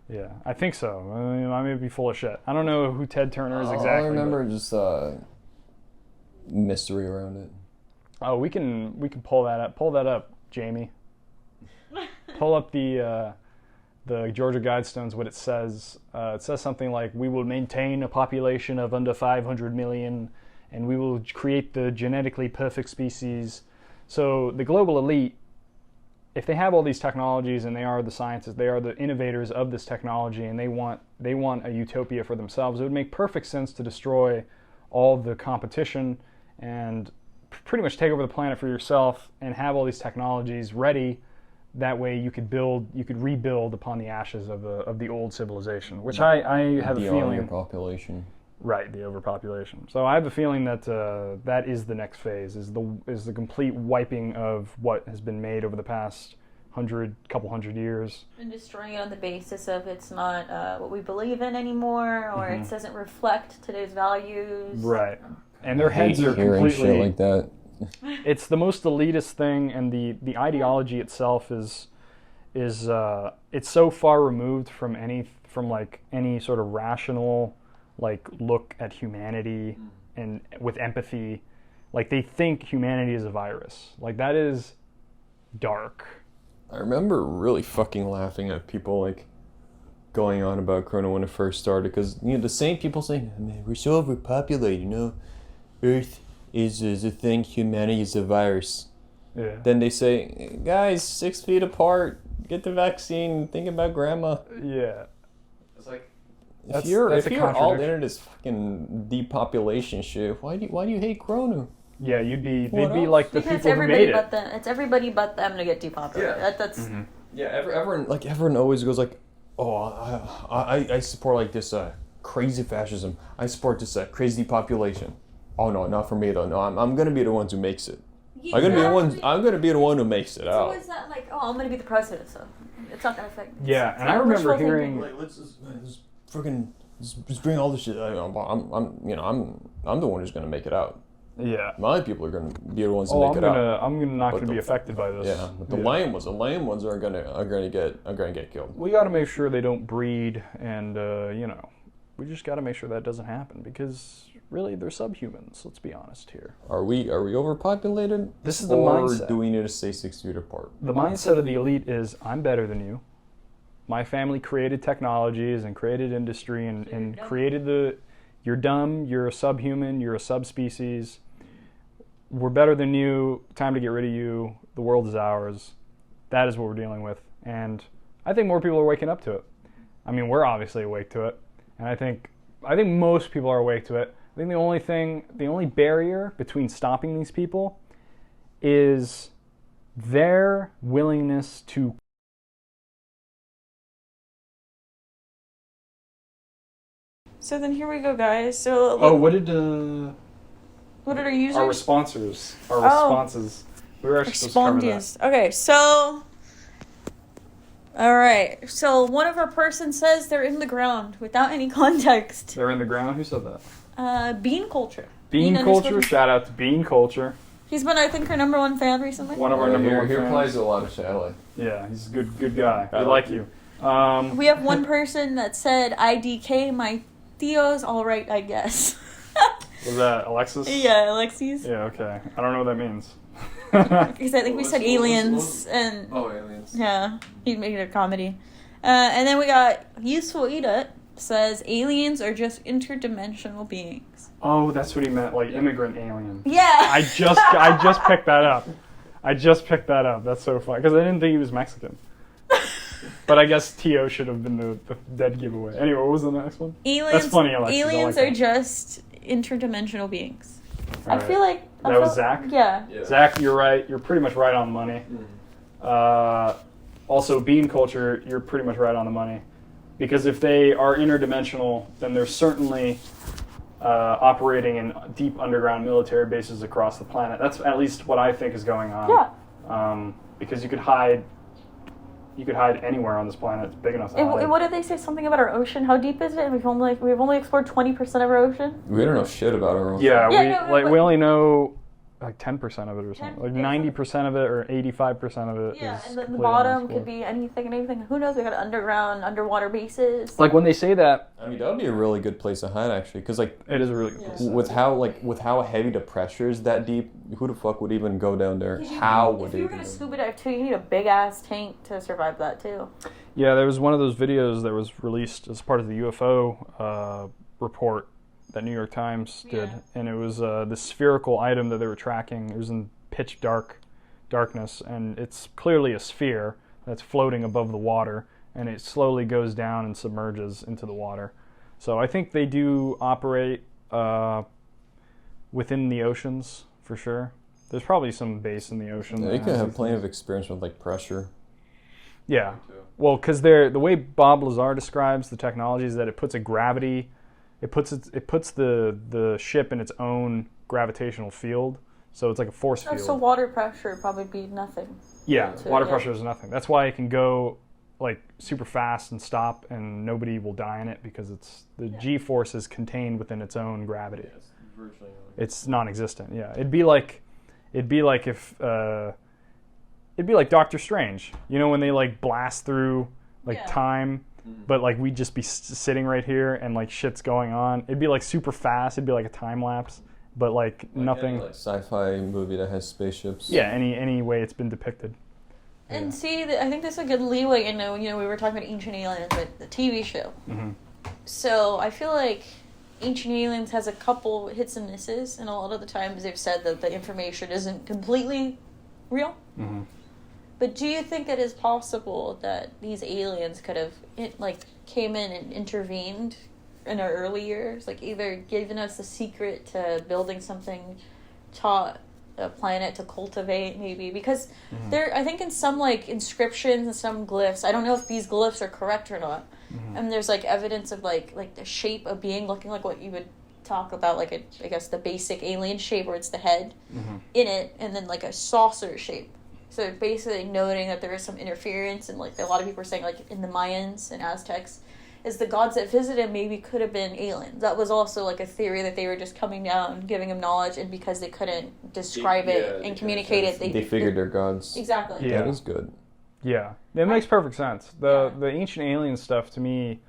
Speaker 1: Yeah, I think so. I mean, I may be full of shit. I don't know who Ted Turner is exactly.
Speaker 3: I remember just mystery around it.
Speaker 1: Oh, we can pull that up. Pull that up, Jamie. Pull up the Georgia Guidestones. What it says something like, "We will maintain a population of under 500 million, and we will create the genetically perfect species." So the global elite, if they have all these technologies and they are the scientists, they are the innovators of this technology, and they want a utopia for themselves, it would make perfect sense to destroy all the competition and pretty much take over the planet for yourself and have all these technologies ready. That way you could rebuild upon the ashes of the old civilization, which I have a feeling.
Speaker 3: The overpopulation.
Speaker 1: Right, the overpopulation. So I have a feeling that that is the next phase, is the complete wiping of what has been made over the past couple hundred years.
Speaker 2: And destroying it on the basis of it's not what we believe in anymore, or it doesn't reflect today's values.
Speaker 1: Right. And their heads are completely
Speaker 3: shit like that.
Speaker 1: It's the most elitist thing, and the ideology itself is it's so far removed from any sort of rational look at humanity and with empathy. Like, they think humanity is a virus. Like, that is dark.
Speaker 3: I remember really fucking laughing at people going on about Corona when it first started, because the same people saying, "Man, we're so overpopulated, Earth is a thing, humanity is a virus."
Speaker 1: Yeah.
Speaker 3: Then they say, "Guys, 6 feet apart, get the vaccine, think about grandma."
Speaker 1: Yeah.
Speaker 3: It's like, if you're all into this fucking depopulation shit, why do you hate Corona?
Speaker 1: Yeah, they'd be like the
Speaker 2: because
Speaker 1: people who made it.
Speaker 2: It's everybody but them to get depopulated.
Speaker 3: Yeah.
Speaker 2: That's
Speaker 3: Yeah, everyone always goes like, "Oh, I support this crazy fascism. I support this crazy population." Oh no, not for me though. No, I'm gonna be the ones who makes it. I'm gonna be the one who makes it out.
Speaker 2: It's always that I'm gonna be the president, so it's not gonna affect me.
Speaker 1: Yeah, and I remember hearing
Speaker 3: let's bring all this shit. I'm the one who's gonna make it out.
Speaker 1: Yeah.
Speaker 3: My people are gonna be the ones who make it out.
Speaker 1: I'm not gonna be affected by this.
Speaker 3: Yeah, but the lame ones are gonna get killed.
Speaker 1: We got to make sure they don't breed, and we just got to make sure that doesn't happen, because really they're subhumans. Let's be honest here.
Speaker 3: Are we overpopulated?
Speaker 1: This is the mindset.
Speaker 3: Or do we need to stay 6 feet apart?
Speaker 1: The mindset of the elite is, I'm better than you. My family created technologies and created industry and created you're dumb, you're a subhuman, you're a subspecies. we're better than you, time to get rid of you, the world is ours. That is what we're dealing with. And I think more people are waking up to it. I mean, we're obviously awake to it. And I think most people are awake to it. I think the only barrier between stopping these people is their willingness to.
Speaker 2: So then here we go, guys. So
Speaker 1: what did
Speaker 2: our users?
Speaker 1: Our responses. We were actually supposed to cover that.
Speaker 2: Okay, so all right. So one of our persons says they're in the ground without any context.
Speaker 1: They're in the ground? Who said that?
Speaker 2: Bean Culture.
Speaker 1: Bean Culture? Shout out to Bean Culture.
Speaker 2: He's been, I think, our number one fan recently.
Speaker 1: One of our number one
Speaker 3: fans. He replies to a lot of shit.
Speaker 1: Yeah, he's a good guy. We like you.
Speaker 2: We have one person that said, IDK, my Theo's alright, I guess.
Speaker 1: Was that Alexis?
Speaker 2: Yeah, Alexis.
Speaker 1: Yeah, okay. I don't know what that means.
Speaker 2: Because I think we said aliens. And
Speaker 3: aliens.
Speaker 2: Yeah, he made it a comedy. And then we got Useful Edith says, aliens are just interdimensional beings.
Speaker 1: Oh, that's what he meant, like immigrant alien.
Speaker 2: Yeah.
Speaker 1: I just picked that up. That's so funny, because I didn't think he was Mexican. But I guess T.O. should have been the dead giveaway. Anyway, what was the next one?
Speaker 2: Aliens,
Speaker 1: that's funny, Alexis.
Speaker 2: Aliens are just interdimensional beings.
Speaker 1: Right.
Speaker 2: I feel like...
Speaker 1: That was Zach?
Speaker 2: Yeah.
Speaker 1: Zach, you're right. You're pretty much right on the money. Also, Bean Culture, you're pretty much right on the money. Because if they are interdimensional, then they're certainly operating in deep underground military bases across the planet. That's at least what I think is going on.
Speaker 2: Yeah.
Speaker 1: Because you could hide anywhere on this planet. It's big enough to hide.
Speaker 2: And what did they say? Something about our ocean? How deep is it? And we've only explored 20% of our ocean.
Speaker 3: We don't know shit about our ocean.
Speaker 1: Yeah, we only know like 10% of it or something. Like 90% of it or 85% of it.
Speaker 2: Yeah,
Speaker 1: is
Speaker 2: and the bottom could be anything and anything. Who knows? We got underwater bases.
Speaker 1: Like when they say that,
Speaker 3: I mean, that would be a really good place to hide, actually, because like
Speaker 1: it is a really good place.
Speaker 3: With how heavy the pressure is that deep, who the fuck would even go down there? How would they?
Speaker 2: If you're gonna scuba dive too, you need a big ass tank to survive that too.
Speaker 1: Yeah, there was one of those videos that was released as part of the UFO report that New York Times did, and it was this spherical item that they were tracking. It was in pitch darkness, and it's clearly a sphere that's floating above the water, and it slowly goes down and submerges into the water. So I think they do operate within the oceans for sure. There's probably some base in the ocean.
Speaker 3: Yeah, you can have plenty of experience with like pressure.
Speaker 1: Yeah, well, because the way Bob Lazar describes the technology is that it puts a gravity. It puts the ship in its own gravitational field, so it's like a force field.
Speaker 2: So water pressure would probably be nothing.
Speaker 1: Yeah, water pressure is nothing. That's why it can go like super fast and stop, and nobody will die in it because the G-force is contained within its own gravity.
Speaker 3: It's virtually
Speaker 1: it's non-existent. Yeah, it'd be like if it'd be like Doctor Strange. You know when they like blast through like time. But like we'd just be sitting right here and like shit's going on. It'd be like super fast. It'd be like a time lapse, but like nothing.
Speaker 3: Any, like sci-fi movie that has spaceships.
Speaker 1: Yeah, any way it's been depicted.
Speaker 2: And see, I think there's a good leeway. You know, we were talking about Ancient Aliens, but the TV show.
Speaker 1: Mm-hmm.
Speaker 2: So I feel like Ancient Aliens has a couple hits and misses, and a lot of the times they've said that the information isn't completely real.
Speaker 1: Mm-hmm.
Speaker 2: But do you think it is possible that these aliens could have came in and intervened in our early years, like either given us the secret to building something, taught a planet to cultivate, maybe? Because there, I think in some like inscriptions and some glyphs, I don't know if these glyphs are correct or not, and there's like evidence of like the shape of being looking like what you would talk about, like I guess the basic alien shape where it's the head in it, and then like a saucer shape. So basically noting that there is some interference, and like a lot of people are saying like in the Mayans and Aztecs, is the gods that visited maybe could have been aliens. That was also like a theory that they were just coming down, giving them knowledge, and because they couldn't describe it and comidicate it,
Speaker 3: they figured they're gods.
Speaker 2: Exactly.
Speaker 1: Yeah.
Speaker 3: That is good.
Speaker 1: Yeah, it makes perfect sense. The ancient alien stuff to me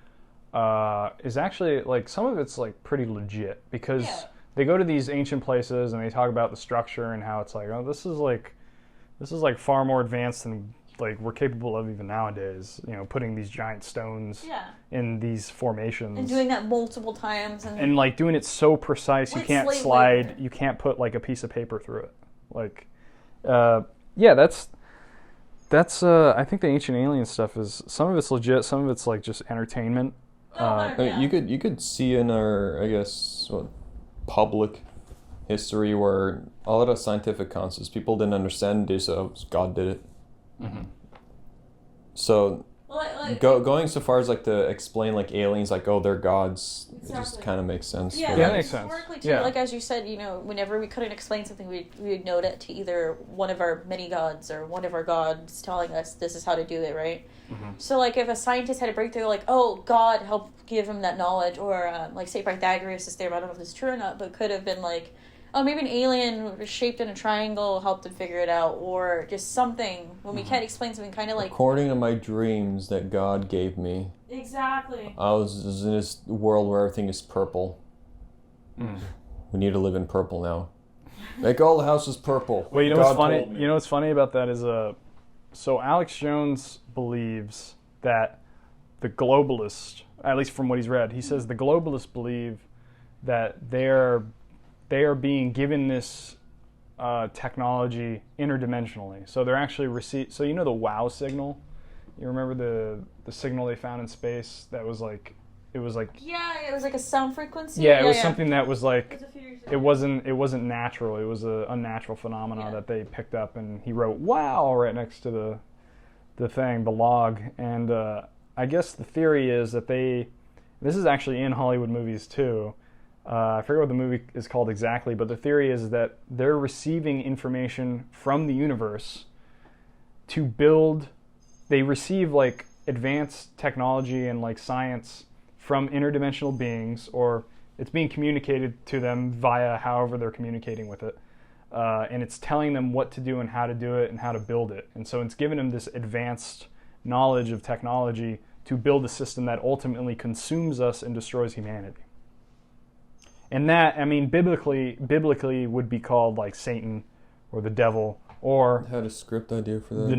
Speaker 1: is actually like some of it's like pretty legit because they go to these ancient places and they talk about the structure and how it's like, oh, this is like far more advanced than like we're capable of even nowadays. You know, putting these giant stones in these formations
Speaker 2: and doing that multiple times,
Speaker 1: and like doing it so precise you can't slide, you can't put like a piece of paper through it. Like, yeah, that's. I think the Ancient Alien stuff is, some of it's legit, some of it's like just entertainment.
Speaker 3: You could see in our, I guess, public history where a lot of scientific concepts people didn't understand. They said, "Oh, God did it." Mm-hmm. So, going so far as like to explain like aliens, like, oh, they're gods, it just kind of makes sense.
Speaker 2: Yeah,
Speaker 1: that makes sense.
Speaker 2: Too, like as you said, whenever we couldn't explain something, we would note it to either one of our many gods or one of our gods telling us this is how to do it, right? Mm-hmm. So like if a scientist had a breakthrough, like, oh, God helped give him that knowledge, or like say Pythagoras' theorem, I don't know if this is true or not, but could have been like, oh, maybe an alien shaped in a triangle helped him figure it out, or just something. When we can't explain something, kind of like...
Speaker 3: According to my dreams that God gave me...
Speaker 2: Exactly.
Speaker 3: I was in this world where everything is purple. Mm. We need to live in purple now. Make all the houses purple.
Speaker 1: Well, you know what's funny? You know what's funny about that is... So Alex Jones believes that the globalists, at least from what he's read, he says the globalists believe that they are being given this technology interdimensionally. So they're actually so you know the WOW signal? You remember the signal they found in space that was like, it was like...
Speaker 2: Yeah, it was like a sound frequency.
Speaker 1: Yeah, it was something that was like, it wasn't natural. It was an unnatural phenomenon that they picked up, and he wrote "wow" right next to the thing, the log. And I guess the theory is that this is actually in Hollywood movies too. I forget what the movie is called exactly, but the theory is that they're receiving information from the universe to build... They receive like advanced technology and like science from interdimensional beings, or it's being communicated to them via however they're communicating with it. And it's telling them what to do and how to do it and how to build it. And so it's giving them this advanced knowledge of technology to build a system that ultimately consumes us and destroys humanity. And that, I mean, biblically would be called like Satan or the devil, or...
Speaker 3: I had a script idea for that.
Speaker 1: The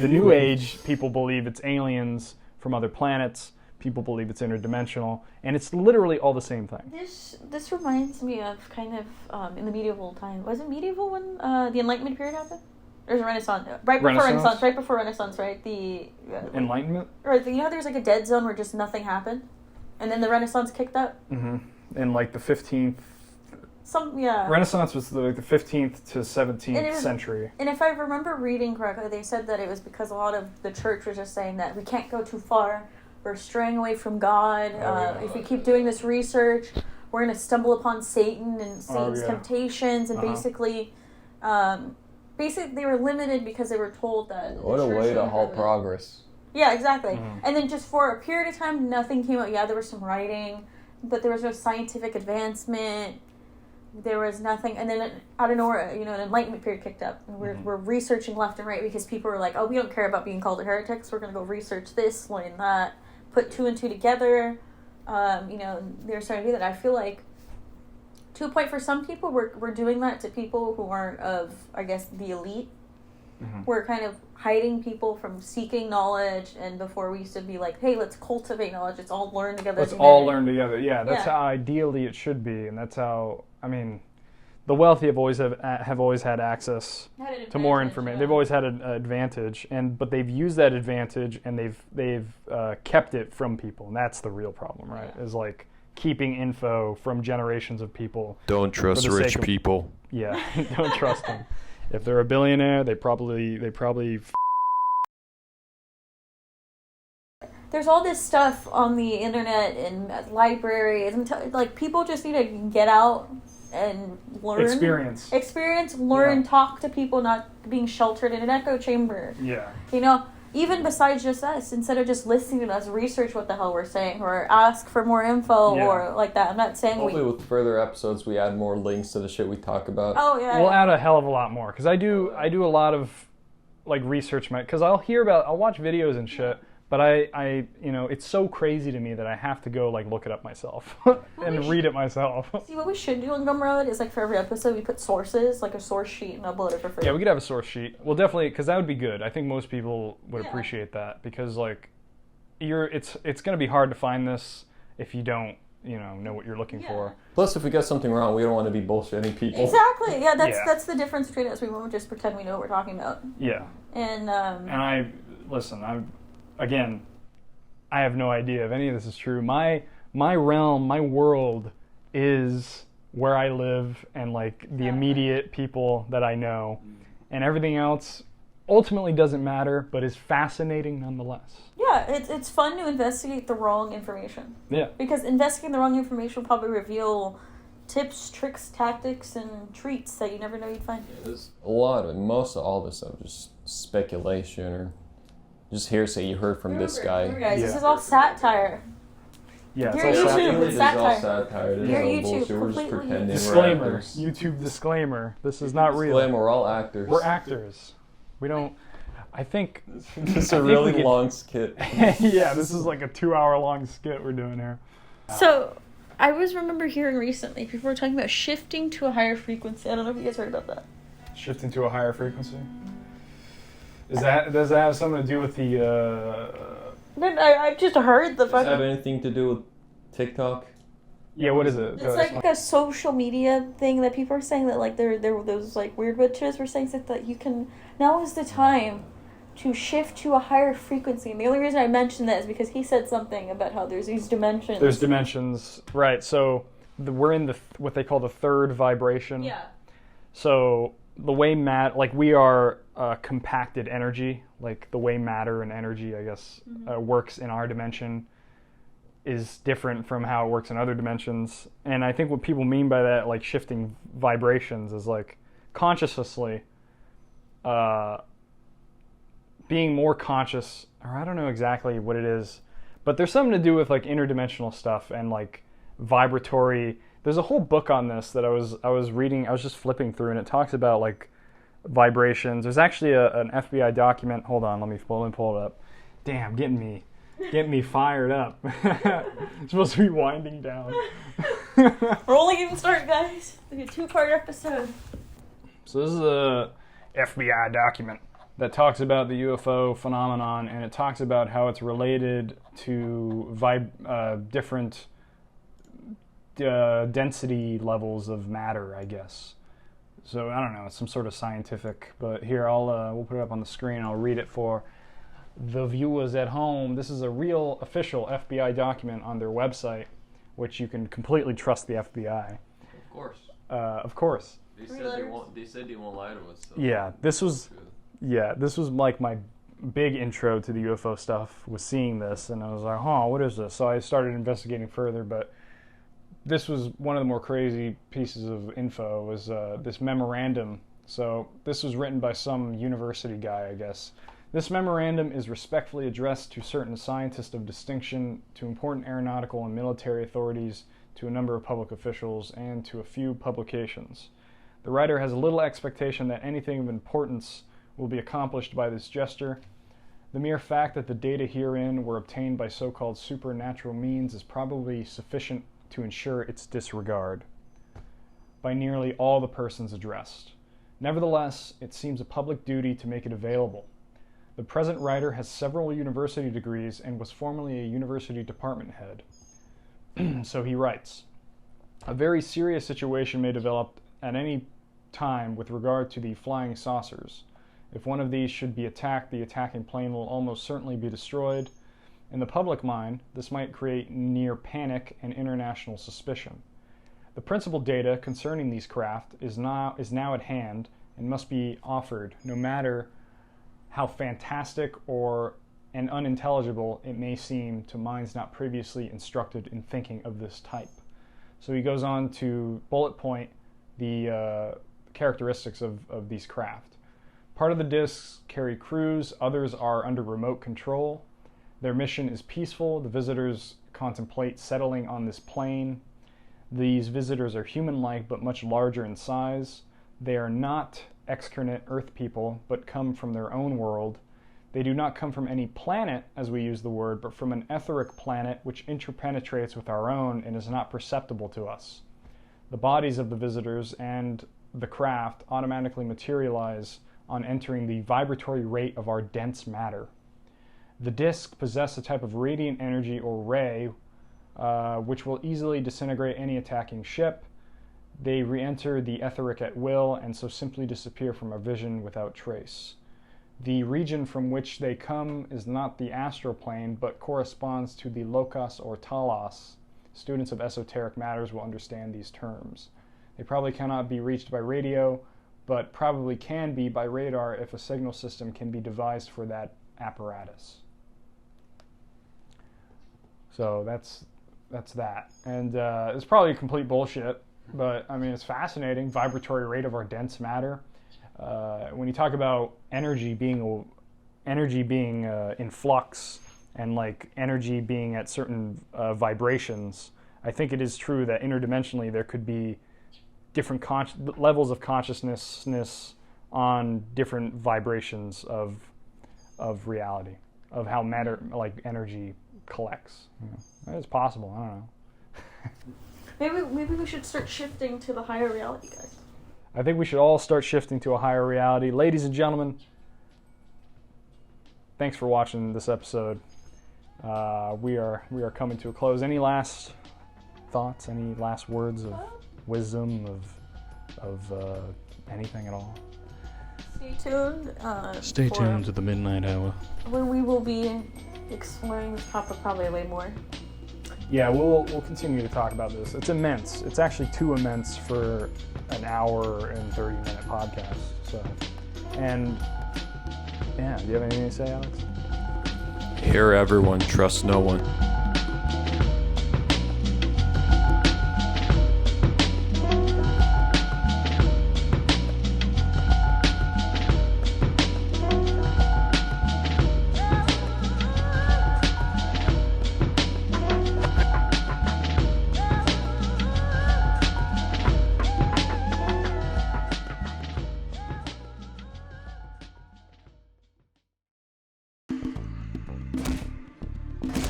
Speaker 1: new age, people believe it's aliens from other planets. People believe it's interdimensional, and it's literally all the same thing.
Speaker 2: This reminds me of kind of in the medieval time. Was it medieval when the Enlightenment period happened? Or is it Renaissance? Right before Renaissance, right? The
Speaker 1: Enlightenment.
Speaker 2: Right. You know how there's like a dead zone where just nothing happened, and then the Renaissance kicked up.
Speaker 1: Mm-hmm. In like the 15th.
Speaker 2: Yeah.
Speaker 1: Renaissance was like the 15th to 17th century.
Speaker 2: And if I remember reading correctly, they said that it was because a lot of the church was just saying that we can't go too far. We're straying away from God. If we keep doing this research, we're going to stumble upon Satan and Satan's temptations. And basically they were limited because they were told that...
Speaker 3: What a way to halt progress.
Speaker 2: Yeah, exactly. Mm-hmm. And then just for a period of time, nothing came out. Yeah, there was some writing, but there was no scientific advancement. There was nothing, and then out of nowhere, an Enlightenment period kicked up. And we're researching left and right because people were like, "Oh, we don't care about being called heretics. We're going to go research this, learn that, put two and two together." They're starting to do that. I feel like, to a point, for some people, we're doing that to people who aren't of, I guess, the elite. Mm-hmm. We're kind of hiding people from seeking knowledge, and before we used to be like, "Hey, let's cultivate knowledge. Let's all learn together."
Speaker 1: Let's all learn together. Yeah, that's how ideally it should be, and that's how. I mean, the wealthy have always had access to more information. Yeah. They've always had an advantage, but they've used that advantage and they've kept it from people, and that's the real problem, right? Yeah. Is like keeping info from generations of people.
Speaker 3: Don't trust rich people.
Speaker 1: Yeah, don't trust them. If they're a billionaire, they probably.
Speaker 2: There's all this stuff on the internet and libraries, and like people just need to get out and learn. Learn, talk to people, not being sheltered in an echo chamber.
Speaker 1: Yeah.
Speaker 2: Even besides just us, instead of just listening to us, research what the hell we're saying, or ask for more info, or like that. I'm not saying
Speaker 3: hopefully with further episodes we add more links to the shit we talk about.
Speaker 2: Oh yeah.
Speaker 1: We'll add a hell of a lot more, because I do a lot of like research, because I'll watch videos and shit, But I, it's so crazy to me that I have to go like look it up myself and read it myself.
Speaker 2: See, what we should do on Gumroad is like for every episode we put sources, like a source sheet, and upload it for free.
Speaker 1: Yeah, we could have a source sheet. Well, definitely, because that would be good. I think most people would appreciate that because like, it's going to be hard to find this if you don't know what you're looking for.
Speaker 3: Plus, if we get something wrong, we don't want to be bullshitting people.
Speaker 2: Exactly. Yeah, that's the difference between us. We won't just pretend we know what we're talking about.
Speaker 1: Yeah.
Speaker 2: And
Speaker 1: I have no idea if any of this is true. My realm, my world is where I live and like the immediate people that I know, and everything else ultimately doesn't matter, but is fascinating nonetheless.
Speaker 2: Yeah, it's fun to investigate the wrong information.
Speaker 1: Yeah.
Speaker 2: Because investigating the wrong information will probably reveal tips, tricks, tactics, and treats that you never know you'd find.
Speaker 3: Yeah, there's most of all this stuff is just speculation or just hearsay you heard from this guy.
Speaker 2: Remember, guys, this is all satire.
Speaker 1: Yeah,
Speaker 2: it's all satire.
Speaker 3: It's all satire. It is all bullshit. We're just pretending
Speaker 1: disclaimer,
Speaker 3: we're actors.
Speaker 1: YouTube disclaimer. This is not real.
Speaker 3: Disclaimer, we're all actors.
Speaker 1: We're actors. We don't... I think...
Speaker 3: This is a really long skit.
Speaker 1: Yeah, this is like a 2-hour-long skit we're doing here.
Speaker 2: So, I remember hearing recently, people were talking about shifting to a higher frequency. I don't know if you guys heard about that.
Speaker 1: Shifting to a higher frequency? Does that have something to do with the...
Speaker 2: I've just heard the
Speaker 3: Does
Speaker 2: fucking...
Speaker 3: it have anything to do with TikTok?
Speaker 1: Yeah, what is it?
Speaker 2: It's like a social media thing that people are saying that like there those like weird witches were saying that you can... Now is the time to shift to a higher frequency. And the only reason I mentioned that is because he said something about how there's these dimensions.
Speaker 1: There's dimensions, right. So we're in what they call the third vibration.
Speaker 2: Yeah.
Speaker 1: So the way we are compacted energy, like the way matter and energy, I guess, works in our dimension is different from how it works in other dimensions. And I think what people mean by that, like shifting vibrations, is like consciously being more conscious, or I don't know exactly what it is, but there's something to do with like interdimensional stuff and like vibratory. There's a whole book on this that I was reading. I was just flipping through, and it talks about like vibrations. There's actually an FBI document. Hold on, let me pull it up. Damn, getting me fired up. It's supposed to be winding down.
Speaker 2: We're only getting started, guys. It's a 2-part episode.
Speaker 1: So this is a FBI document that talks about the UFO phenomenon, and it talks about how it's related to different density levels of matter, I guess. So I don't know, it's some sort of scientific, but here we'll put it up on the screen. I'll read it for the viewers at home. This is a real official FBI document on their website, which you can completely trust the FBI.
Speaker 3: Of course.
Speaker 1: Of course.
Speaker 3: They said they won't lie to us. So
Speaker 1: yeah, this was like my big intro to the UFO stuff, was seeing this, and I was like, what is this? So I started investigating further, but this was one of the more crazy pieces of info, was this memorandum. So this was written by some university guy, I guess. This memorandum is respectfully addressed to certain scientists of distinction, to important aeronautical and military authorities, to a number of public officials, and to a few publications. The writer has little expectation that anything of importance will be accomplished by this gesture. The mere fact that the data herein were obtained by so-called supernatural means is probably sufficient to ensure its disregard by nearly all the persons addressed. Nevertheless, it seems a public duty to make it available. The present writer has several university degrees and was formerly a university department head. So he writes, a very serious situation may develop at any time with regard to the flying saucers. If one of these should be attacked, the attacking plane will almost certainly be destroyed. In the public mind, this might create near panic and international suspicion. The principal data concerning these craft is now at hand and must be offered, no matter how fantastic and unintelligible it may seem to minds not previously instructed in thinking of this type. So he goes on to bullet point the characteristics of these craft. Part of the discs carry crews, others are under remote control. Their mission is peaceful. The visitors contemplate settling on this plane. These visitors are human-like but much larger in size. They are not excarnate Earth people, but come from their own world. They do not come from any planet, as we use the word, but from an etheric planet which interpenetrates with our own and is not perceptible to us. The bodies of the visitors and the craft automatically materialize on entering the vibratory rate of our dense matter. The disk possess a type of radiant energy or ray which will easily disintegrate any attacking ship. They re-enter the etheric at will and so simply disappear from our vision without trace. The region from which they come is not the astral plane, but corresponds to the locus or talos. Students of esoteric matters will understand these terms. They probably cannot be reached by radio, but probably can be by radar if a signal system can be devised for that apparatus. So that's that. And it's probably complete bullshit, but I mean, it's fascinating. Vibratory rate of our dense matter. When you talk about energy being in flux and like energy being at certain vibrations, I think it is true that interdimensionally there could be different levels of consciousness on different vibrations of reality, of how matter, like energy, collects. You know, it's possible. I don't know.
Speaker 2: Maybe we should start shifting to the higher reality, guys.
Speaker 1: I think we should all start shifting to a higher reality. Ladies and gentlemen, thanks for watching this episode. We are coming to a close. Any last thoughts? Any last words of wisdom of anything at all?
Speaker 2: Stay tuned.
Speaker 1: Stay tuned to the midnight hour,
Speaker 2: when we will be exploring this topic probably way more.
Speaker 1: Yeah, we'll continue to talk about this. It's immense. It's actually too immense for an hour and 30-minute podcast. So, and yeah, do you have anything to say, Alex?
Speaker 3: Hear everyone, trust no one.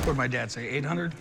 Speaker 14: What did my dad say, 800?